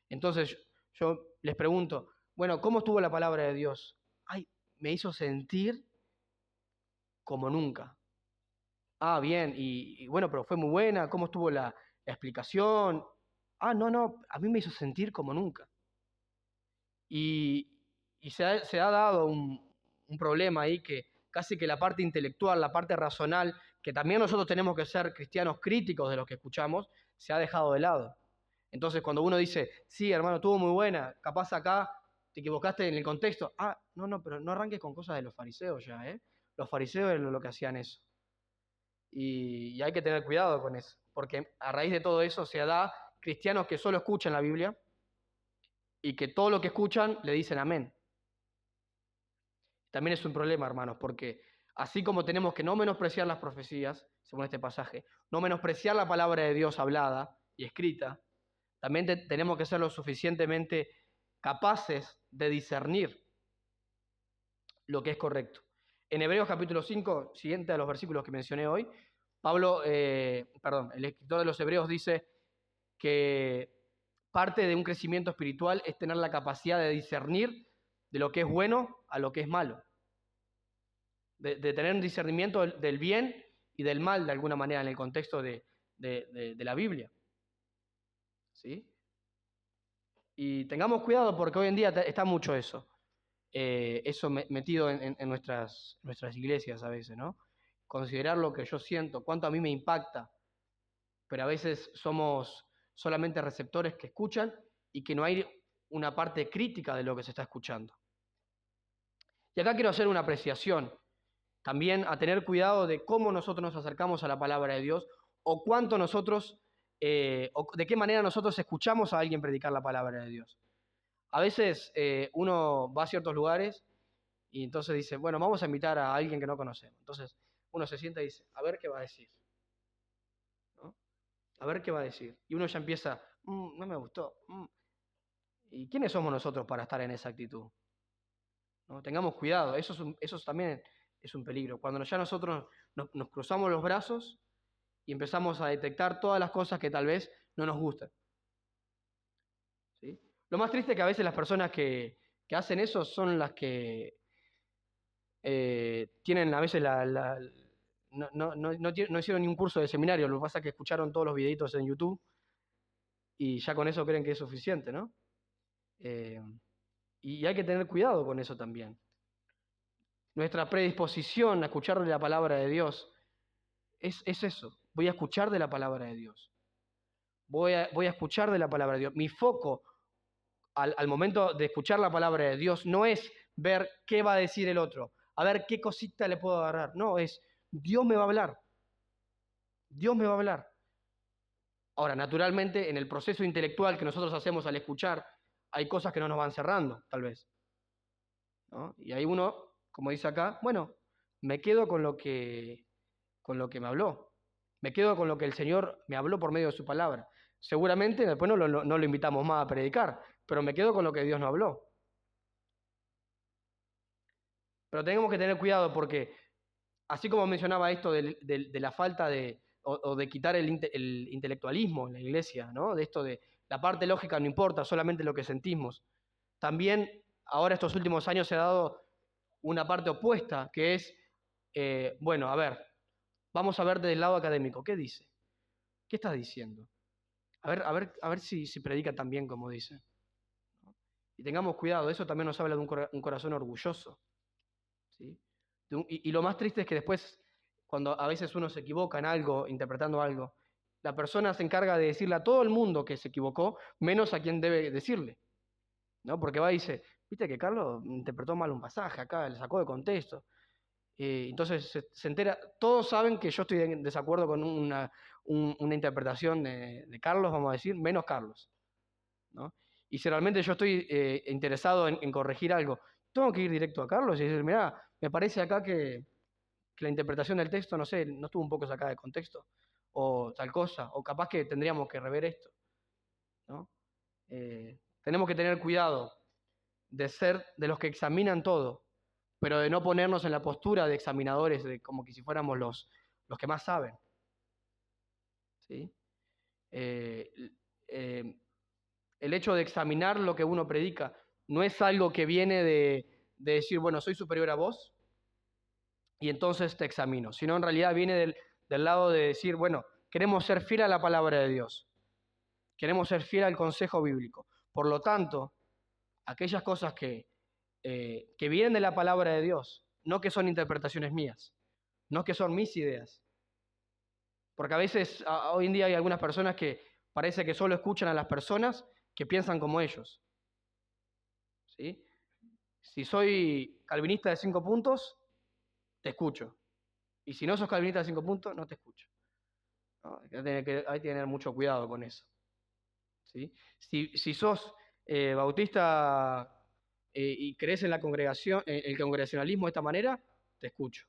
Entonces yo les pregunto, bueno, ¿cómo estuvo la palabra de Dios? Ay, me hizo sentir como nunca. Ah, bien, y bueno, pero fue muy buena, ¿cómo estuvo la explicación? Ah, no, a mí me hizo sentir como nunca. Y se ha dado un problema ahí que casi que la parte intelectual, la parte racional, que también nosotros tenemos que ser cristianos críticos de lo que escuchamos, se ha dejado de lado. Entonces cuando uno dice, sí, hermano, estuvo muy buena, capaz acá te equivocaste en el contexto. Ah, no, pero no arranques con cosas de los fariseos ya, ¿eh? Los fariseos eran lo que hacían eso. Y hay que tener cuidado con eso, porque a raíz de todo eso se da cristianos que solo escuchan la Biblia y que todo lo que escuchan le dicen amén. También es un problema, hermanos, porque así como tenemos que no menospreciar las profecías, según este pasaje, no menospreciar la palabra de Dios hablada y escrita, también tenemos que ser lo suficientemente capaces de discernir lo que es correcto. En Hebreos capítulo 5, siguiente a los versículos que mencioné hoy, el escritor de los Hebreos dice que parte de un crecimiento espiritual es tener la capacidad de discernir de lo que es bueno a lo que es malo. De tener un discernimiento del bien y del mal, de alguna manera, en el contexto de la Biblia. ¿Sí? Y tengamos cuidado porque hoy en día está mucho eso. Eso metido en nuestras iglesias a veces, ¿no? Considerar lo que yo siento, cuánto a mí me impacta, pero a veces somos solamente receptores que escuchan y que no hay una parte crítica de lo que se está escuchando. Y acá quiero hacer una apreciación, también a tener cuidado de cómo nosotros nos acercamos a la palabra de Dios o cuánto nosotros, o de qué manera nosotros escuchamos a alguien predicar la palabra de Dios. A veces uno va a ciertos lugares y entonces dice, bueno, vamos a invitar a alguien que no conocemos. Entonces uno se sienta y dice, a ver qué va a decir. ¿No? A ver qué va a decir. Y uno ya empieza, no me gustó. ¿Y quiénes somos nosotros para estar en esa actitud? ¿No? Tengamos cuidado, eso también es un peligro. Cuando ya nosotros nos cruzamos los brazos y empezamos a detectar todas las cosas que tal vez no nos gustan. ¿Sí? Lo más triste es que a veces las personas que hacen eso son las que tienen a veces no hicieron ni un curso de seminario, lo que pasa es que escucharon todos los videitos en YouTube y ya con eso creen que es suficiente, ¿no? Y hay que tener cuidado con eso también. Nuestra predisposición a escuchar de la palabra de Dios es eso. Voy a escuchar de la palabra de Dios. Voy a escuchar de la palabra de Dios. Mi foco al momento de escuchar la palabra de Dios no es ver qué va a decir el otro, a ver qué cosita le puedo agarrar. No, es Dios me va a hablar. Dios me va a hablar. Ahora, naturalmente, en el proceso intelectual que nosotros hacemos al escuchar, hay cosas que no nos van cerrando, tal vez. ¿No? Y ahí uno, como dice acá, bueno, me quedo con lo que me habló. Me quedo con lo que el Señor me habló por medio de su palabra. Seguramente después no lo invitamos más a predicar, pero me quedo con lo que Dios nos habló. Pero tenemos que tener cuidado porque, así como mencionaba esto de la falta o de quitar el intelectualismo en la iglesia, ¿no? De esto de la parte lógica no importa, solamente lo que sentimos. También ahora estos últimos años se ha dado una parte opuesta, que es, bueno, a ver, vamos a ver desde el lado académico, ¿qué dice? ¿Qué está diciendo? A ver si predica tan bien como dice. Y tengamos cuidado, eso también nos habla de un corazón orgulloso. ¿Sí? Y lo más triste es que después, cuando a veces uno se equivoca en algo, interpretando algo, la persona se encarga de decirle a todo el mundo que se equivocó, menos a quien debe decirle. ¿No? Porque va y dice, viste que Carlos interpretó mal un pasaje acá, le sacó de contexto. Entonces se entera, todos saben que yo estoy en desacuerdo con una interpretación de Carlos, vamos a decir, menos Carlos. ¿No? Y si realmente yo estoy interesado en corregir algo, tengo que ir directo a Carlos y decir, mirá, me parece acá que la interpretación del texto, no sé, no estuvo un poco sacada de contexto, o tal cosa, o capaz que tendríamos que rever esto. ¿No? Tenemos que tener cuidado de ser de los que examinan todo, pero de no ponernos en la postura de examinadores, como que si fuéramos los que más saben. ¿Sí? El hecho de examinar lo que uno predica no es algo que viene de decir, bueno, soy superior a vos y entonces te examino, sino en realidad viene del lado de decir, bueno, queremos ser fiel a la palabra de Dios, queremos ser fiel al consejo bíblico. Por lo tanto, aquellas cosas que vienen de la palabra de Dios, no que son interpretaciones mías, no que son mis ideas. Porque a veces, hoy en día hay algunas personas que parece que solo escuchan a las personas que piensan como ellos. ¿Sí? Si soy calvinista de 5 puntos, te escucho. Y si no sos calvinista de 5 puntos, no te escucho. ¿No? Hay que tener mucho cuidado con eso. ¿Sí? Si sos bautista y crees en la congregación, el congregacionalismo de esta manera, te escucho.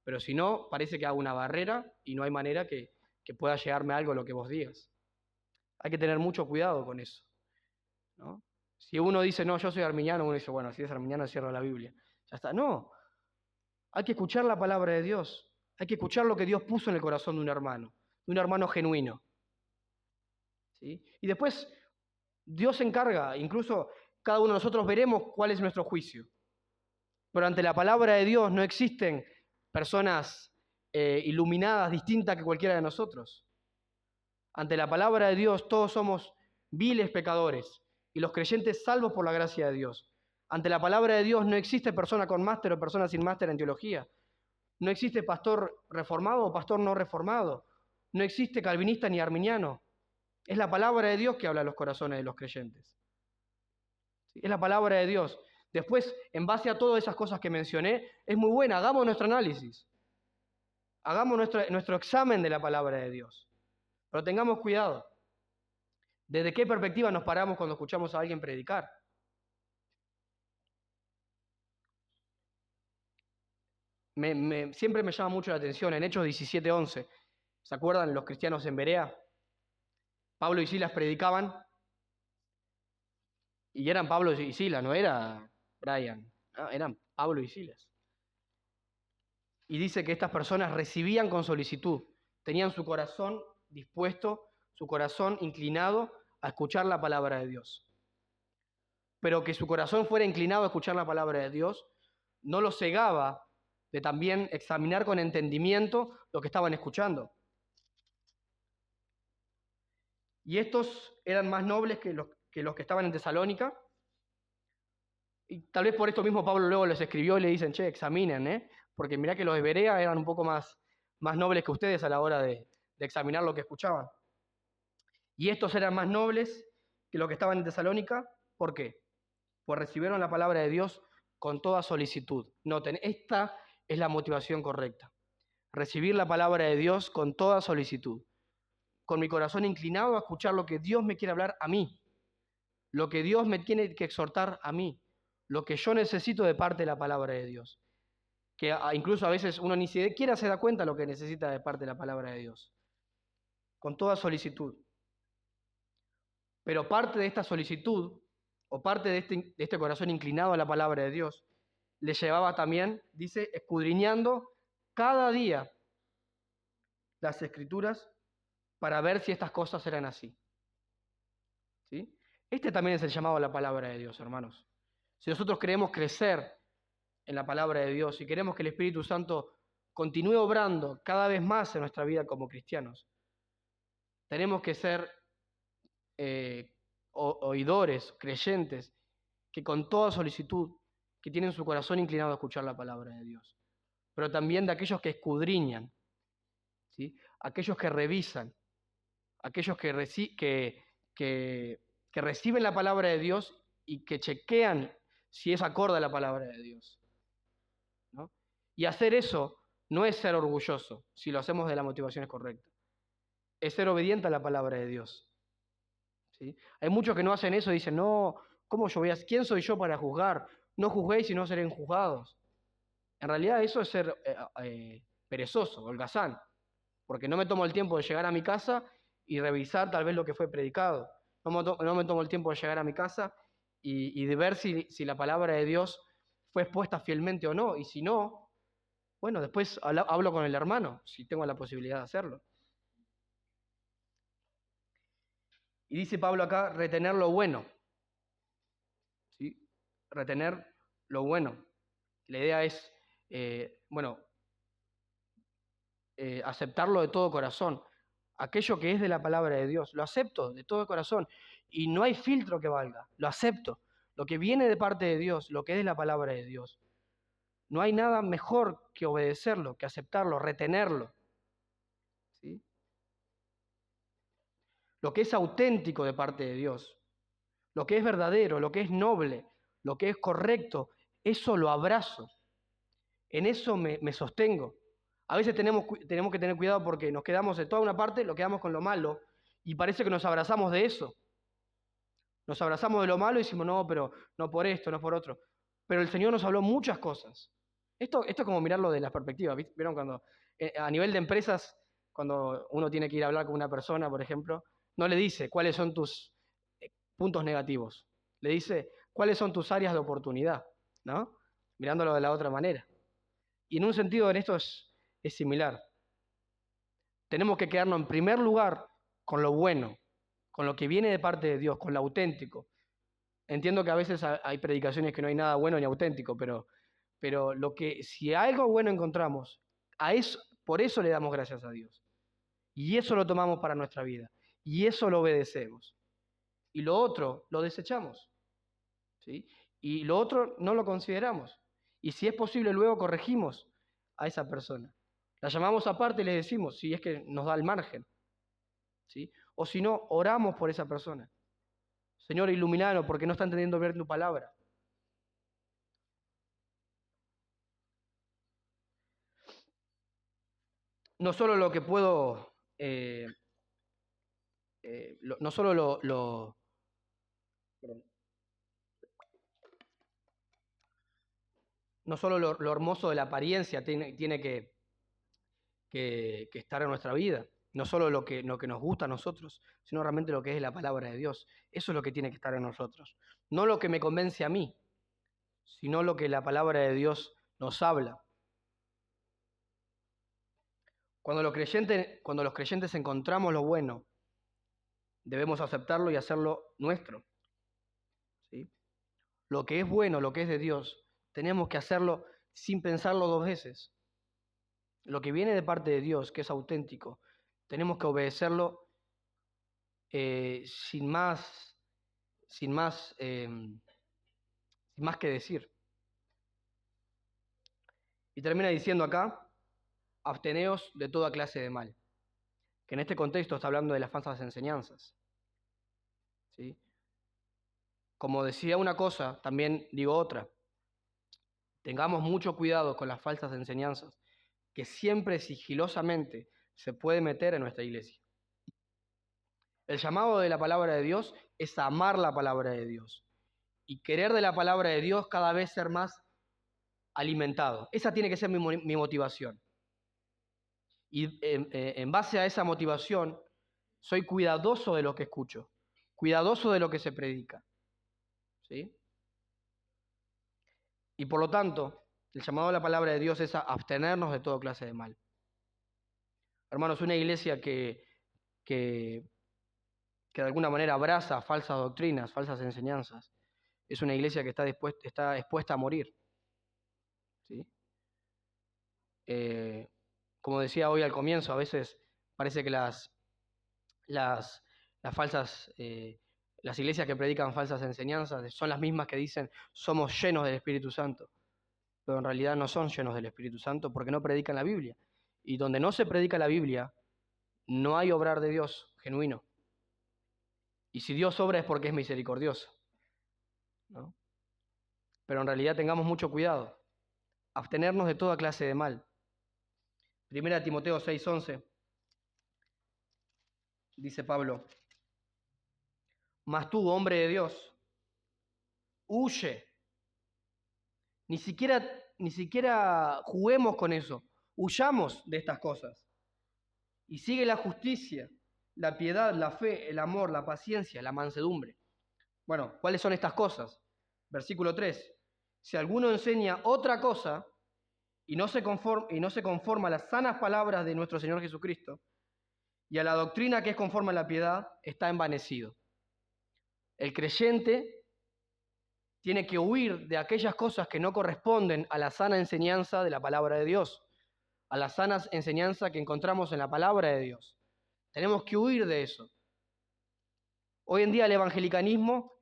Pero si no, parece que hago una barrera y no hay manera que pueda llegarme algo lo que vos digas. Hay que tener mucho cuidado con eso, ¿no? Si uno dice, no, yo soy arminiano, uno dice, bueno, si es arminiano, cierra la Biblia. Ya está. No. Hay que escuchar la palabra de Dios. Hay que escuchar lo que Dios puso en el corazón de un hermano genuino. ¿Sí? Y después Dios se encarga, incluso cada uno de nosotros veremos cuál es nuestro juicio. Pero ante la palabra de Dios no existen personas iluminadas distintas que cualquiera de nosotros. Ante la palabra de Dios todos somos viles pecadores y los creyentes salvos por la gracia de Dios. Ante la palabra de Dios no existe persona con máster o persona sin máster en teología. No existe pastor reformado o pastor no reformado. No existe calvinista ni arminiano. Es la palabra de Dios que habla a los corazones de los creyentes. Es la palabra de Dios. Después, en base a todas esas cosas que mencioné, es muy buena. Hagamos nuestro análisis. Hagamos nuestro examen de la palabra de Dios. Pero tengamos cuidado. ¿Desde qué perspectiva nos paramos cuando escuchamos a alguien predicar? Siempre me llama mucho la atención en Hechos 17:11. ¿Se acuerdan los cristianos en Berea? Pablo y Silas predicaban y eran Pablo y Silas, no era Brian, no, eran Pablo y Silas. Y dice que estas personas recibían con solicitud, tenían su corazón dispuesto, su corazón inclinado a escuchar la palabra de Dios. Pero que su corazón fuera inclinado a escuchar la palabra de Dios no los cegaba de también examinar con entendimiento lo que estaban escuchando. Y estos eran más nobles que los que estaban en Tesalónica. Y tal vez por esto mismo Pablo luego les escribió y le dicen, che, examinen, porque mirá que los de Berea eran un poco más nobles que ustedes a la hora de examinar lo que escuchaban. Y estos eran más nobles que los que estaban en Tesalónica. ¿Por qué? Pues recibieron la palabra de Dios con toda solicitud. Noten, esta es la motivación correcta. Recibir la palabra de Dios con toda solicitud. Con mi corazón inclinado a escuchar lo que Dios me quiere hablar a mí. Lo que Dios me tiene que exhortar a mí. Lo que yo necesito de parte de la palabra de Dios. Que incluso a veces uno ni siquiera se da cuenta de lo que necesita de parte de la palabra de Dios. Con toda solicitud. Pero parte de esta solicitud, o parte de este corazón inclinado a la palabra de Dios, le llevaba también, dice, escudriñando cada día las Escrituras para ver si estas cosas eran así. ¿Sí? Este también es el llamado a la palabra de Dios, hermanos. Si nosotros queremos crecer en la palabra de Dios y queremos que el Espíritu Santo continúe obrando cada vez más en nuestra vida como cristianos, tenemos que ser oidores, creyentes, que con toda solicitud, que tienen su corazón inclinado a escuchar la palabra de Dios, pero también de aquellos que escudriñan, ¿sí? Aquellos que revisan, aquellos que reciben la palabra de Dios y que chequean si es acorde a la palabra de Dios, ¿no? Y hacer eso no es ser orgulloso, si lo hacemos de la motivación correcta. Es ser obediente a la palabra de Dios. ¿Sí? Hay muchos que no hacen eso y dicen, no, ¿cómo yo quién soy yo para juzgar? No juzguéis y no seréis juzgados. En realidad eso es ser perezoso, holgazán, porque no me tomo el tiempo de llegar a mi casa y revisar tal vez lo que fue predicado. No me tomo el tiempo de llegar a mi casa y de ver si la palabra de Dios fue expuesta fielmente o no. Y si no, bueno, después hablo con el hermano, si tengo la posibilidad de hacerlo. Y dice Pablo acá, retener lo bueno. ¿Sí? Retener lo bueno. La idea es, aceptarlo de todo corazón. Aquello que es de la palabra de Dios, lo acepto de todo corazón. Y no hay filtro que valga, lo acepto. Lo que viene de parte de Dios, lo que es la palabra de Dios. No hay nada mejor que obedecerlo, que aceptarlo, retenerlo. ¿Sí? Lo que es auténtico de parte de Dios, lo que es verdadero, lo que es noble, lo que es correcto, eso lo abrazo. En eso me sostengo. A veces tenemos que tener cuidado porque nos quedamos de toda una parte, lo quedamos con lo malo y parece que nos abrazamos de eso. Nos abrazamos de lo malo y decimos, no, pero no por esto, no por otro. Pero el Señor nos habló muchas cosas. Esto es como mirarlo de las perspectivas. ¿Vieron cuando a nivel de empresas, cuando uno tiene que ir a hablar con una persona, por ejemplo, no le dice cuáles son tus puntos negativos? Le dice, ¿cuáles son tus áreas de oportunidad? ¿No? Mirándolo de la otra manera. Y en un sentido en esto es similar. Tenemos que quedarnos en primer lugar con lo bueno, con lo que viene de parte de Dios, con lo auténtico. Entiendo que a veces hay predicaciones que no hay nada bueno ni auténtico, pero si algo bueno encontramos, por eso le damos gracias a Dios. Y eso lo tomamos para nuestra vida. Y eso lo obedecemos. Y lo otro lo desechamos. ¿Sí? Y lo otro no lo consideramos. Y si es posible, luego corregimos a esa persona. La llamamos aparte y le decimos, si es que nos da el margen. ¿Sí? O si no, oramos por esa persona. Señor, iluminalo porque no está entendiendo bien tu palabra. No solo lo que puedo, no solo no solo lo hermoso de la apariencia tiene que estar en nuestra vida, no solo lo que nos gusta a nosotros, sino realmente lo que es la palabra de Dios. Eso es lo que tiene que estar en nosotros. No lo que me convence a mí, sino lo que la palabra de Dios nos habla. Cuando los creyentes encontramos lo bueno, debemos aceptarlo y hacerlo nuestro. ¿Sí? Lo que es bueno, lo que es de Dios, tenemos que hacerlo sin pensarlo dos veces. Lo que viene de parte de Dios, que es auténtico, tenemos que obedecerlo sin más que decir. Y termina diciendo acá, absteneos de toda clase de mal, que en este contexto está hablando de las falsas enseñanzas. ¿Sí? Como decía una cosa, también digo otra. Tengamos mucho cuidado con las falsas enseñanzas, que siempre sigilosamente se puede meter en nuestra iglesia. El llamado de la palabra de Dios es amar la palabra de Dios y querer de la palabra de Dios cada vez ser más alimentado. Esa tiene que ser mi motivación. Y en base a esa motivación, soy cuidadoso de lo que escucho, cuidadoso de lo que se predica. ¿Sí? Y por lo tanto, el llamado de la palabra de Dios es a abstenernos de toda clase de mal. Hermanos, una iglesia que de alguna manera abraza falsas doctrinas, falsas enseñanzas, es una iglesia que está expuesta a morir. ¿Sí? Como decía hoy al comienzo, a veces parece que las falsas, las iglesias que predican falsas enseñanzas son las mismas que dicen somos llenos del Espíritu Santo, pero en realidad no son llenos del Espíritu Santo porque no predican la Biblia. Y donde no se predica la Biblia, no hay obrar de Dios genuino. Y si Dios obra es porque es misericordioso, ¿no? Pero en realidad tengamos mucho cuidado, abstenernos de toda clase de mal. 1 Timoteo 6:11 dice Pablo, mas tú, hombre de Dios, huye. Ni siquiera juguemos con eso. Huyamos de estas cosas. Y sigue la justicia, la piedad, la fe, el amor, la paciencia, la mansedumbre. Bueno, ¿cuáles son estas cosas? Versículo 3. Si alguno enseña otra cosa y no se conforma a las sanas palabras de nuestro Señor Jesucristo y a la doctrina que es conforme a la piedad, está envanecido. El creyente tiene que huir de aquellas cosas que no corresponden a la sana enseñanza de la palabra de Dios, a la sana enseñanza que encontramos en la palabra de Dios. Tenemos que huir de eso. Hoy en día el evangelicalismo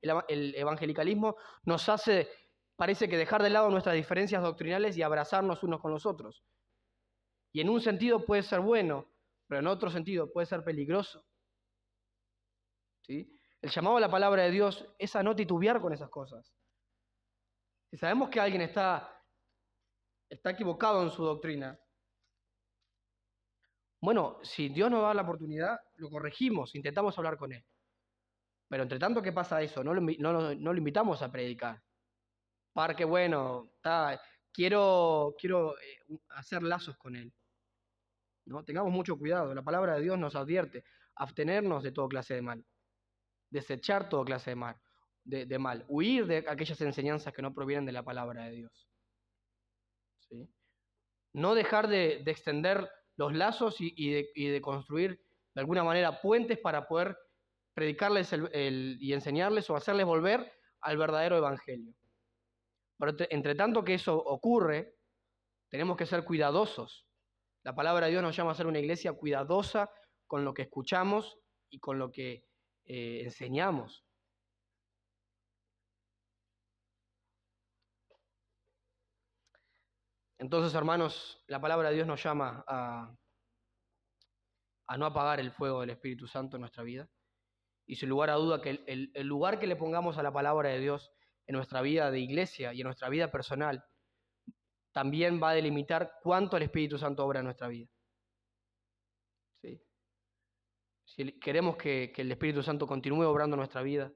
nos hace, parece que dejar de lado nuestras diferencias doctrinales y abrazarnos unos con los otros. Y en un sentido puede ser bueno, pero en otro sentido puede ser peligroso. ¿Sí? El llamado a la palabra de Dios es a no titubear con esas cosas. Si sabemos que alguien está equivocado en su doctrina, bueno, si Dios nos da la oportunidad, lo corregimos, intentamos hablar con él. Pero entre tanto que pasa eso, no lo invitamos a predicar. Para que, bueno, quiero hacer lazos con él. ¿No? Tengamos mucho cuidado. La palabra de Dios nos advierte abstenernos de toda clase de mal, desechar toda clase de mal. de mal, huir de aquellas enseñanzas que no provienen de la palabra de Dios. ¿Sí? No dejar de extender los lazos y de construir de alguna manera puentes para poder predicarles y enseñarles o hacerles volver al verdadero evangelio. Pero entre tanto que eso ocurre, tenemos que ser cuidadosos. La palabra de Dios nos llama a ser una iglesia cuidadosa con lo que escuchamos y con lo que enseñamos. Entonces, hermanos, la palabra de Dios nos llama a no apagar el fuego del Espíritu Santo en nuestra vida. Y sin lugar a duda que el lugar que le pongamos a la palabra de Dios en nuestra vida de iglesia y en nuestra vida personal también va a delimitar cuánto el Espíritu Santo obra en nuestra vida. ¿Sí? Si queremos que el Espíritu Santo continúe obrando en nuestra vida,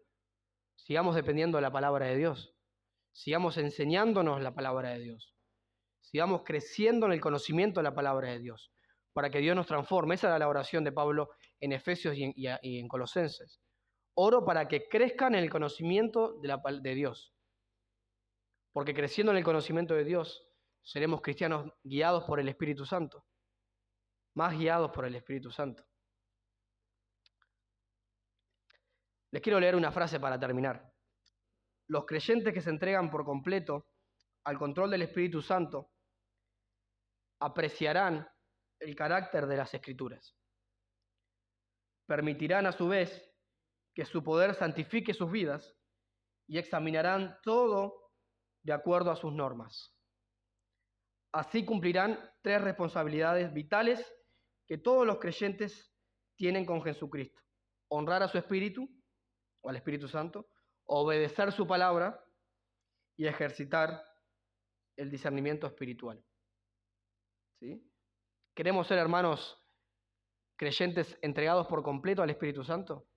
sigamos dependiendo de la palabra de Dios, sigamos enseñándonos la palabra de Dios, sigamos creciendo en el conocimiento de la palabra de Dios, para que Dios nos transforme. Esa era la oración de Pablo en Efesios y en Colosenses. Oro para que crezcan en el conocimiento de Dios, porque creciendo en el conocimiento de Dios, seremos cristianos guiados por el Espíritu Santo, más guiados por el Espíritu Santo. Les quiero leer una frase para terminar. Los creyentes que se entregan por completo al control del Espíritu Santo apreciarán el carácter de las Escrituras. Permitirán a su vez que su poder santifique sus vidas y examinarán todo de acuerdo a sus normas. Así cumplirán 3 responsabilidades vitales que todos los creyentes tienen con Jesucristo: honrar a su Espíritu, o al Espíritu Santo, obedecer su palabra y ejercitar el discernimiento espiritual. ¿Sí? ¿Queremos ser, hermanos, creyentes entregados por completo al Espíritu Santo?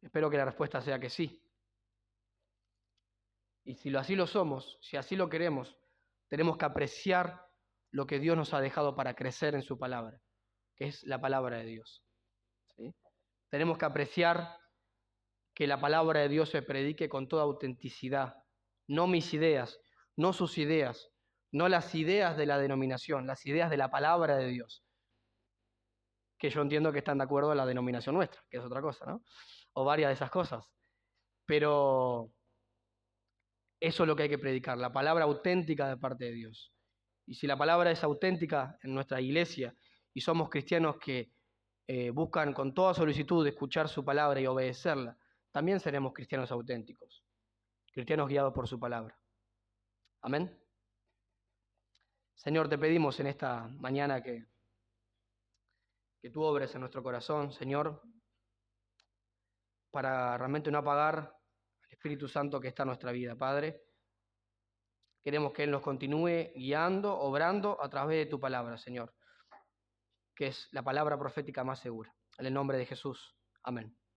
Espero que la respuesta sea que sí. Y si así lo somos, si así lo queremos, tenemos que apreciar lo que Dios nos ha dejado para crecer en su palabra, que es la palabra de Dios. ¿Sí? Tenemos que apreciar que la palabra de Dios se predique con toda autenticidad, no mis ideas, no sus ideas, no las ideas de la denominación, las ideas de la palabra de Dios, que yo entiendo que están de acuerdo a la denominación nuestra, que es otra cosa, ¿no? O varias de esas cosas. Pero eso es lo que hay que predicar, la palabra auténtica de parte de Dios. Y si la palabra es auténtica en nuestra iglesia y somos cristianos que buscan con toda solicitud escuchar su palabra y obedecerla, también seremos cristianos auténticos, cristianos guiados por su palabra. Amén. Señor, te pedimos en esta mañana que tú obres en nuestro corazón, Señor, para realmente no apagar el Espíritu Santo que está en nuestra vida, Padre. Queremos que Él nos continúe guiando, obrando a través de tu palabra, Señor, que es la palabra profética más segura. En el nombre de Jesús. Amén.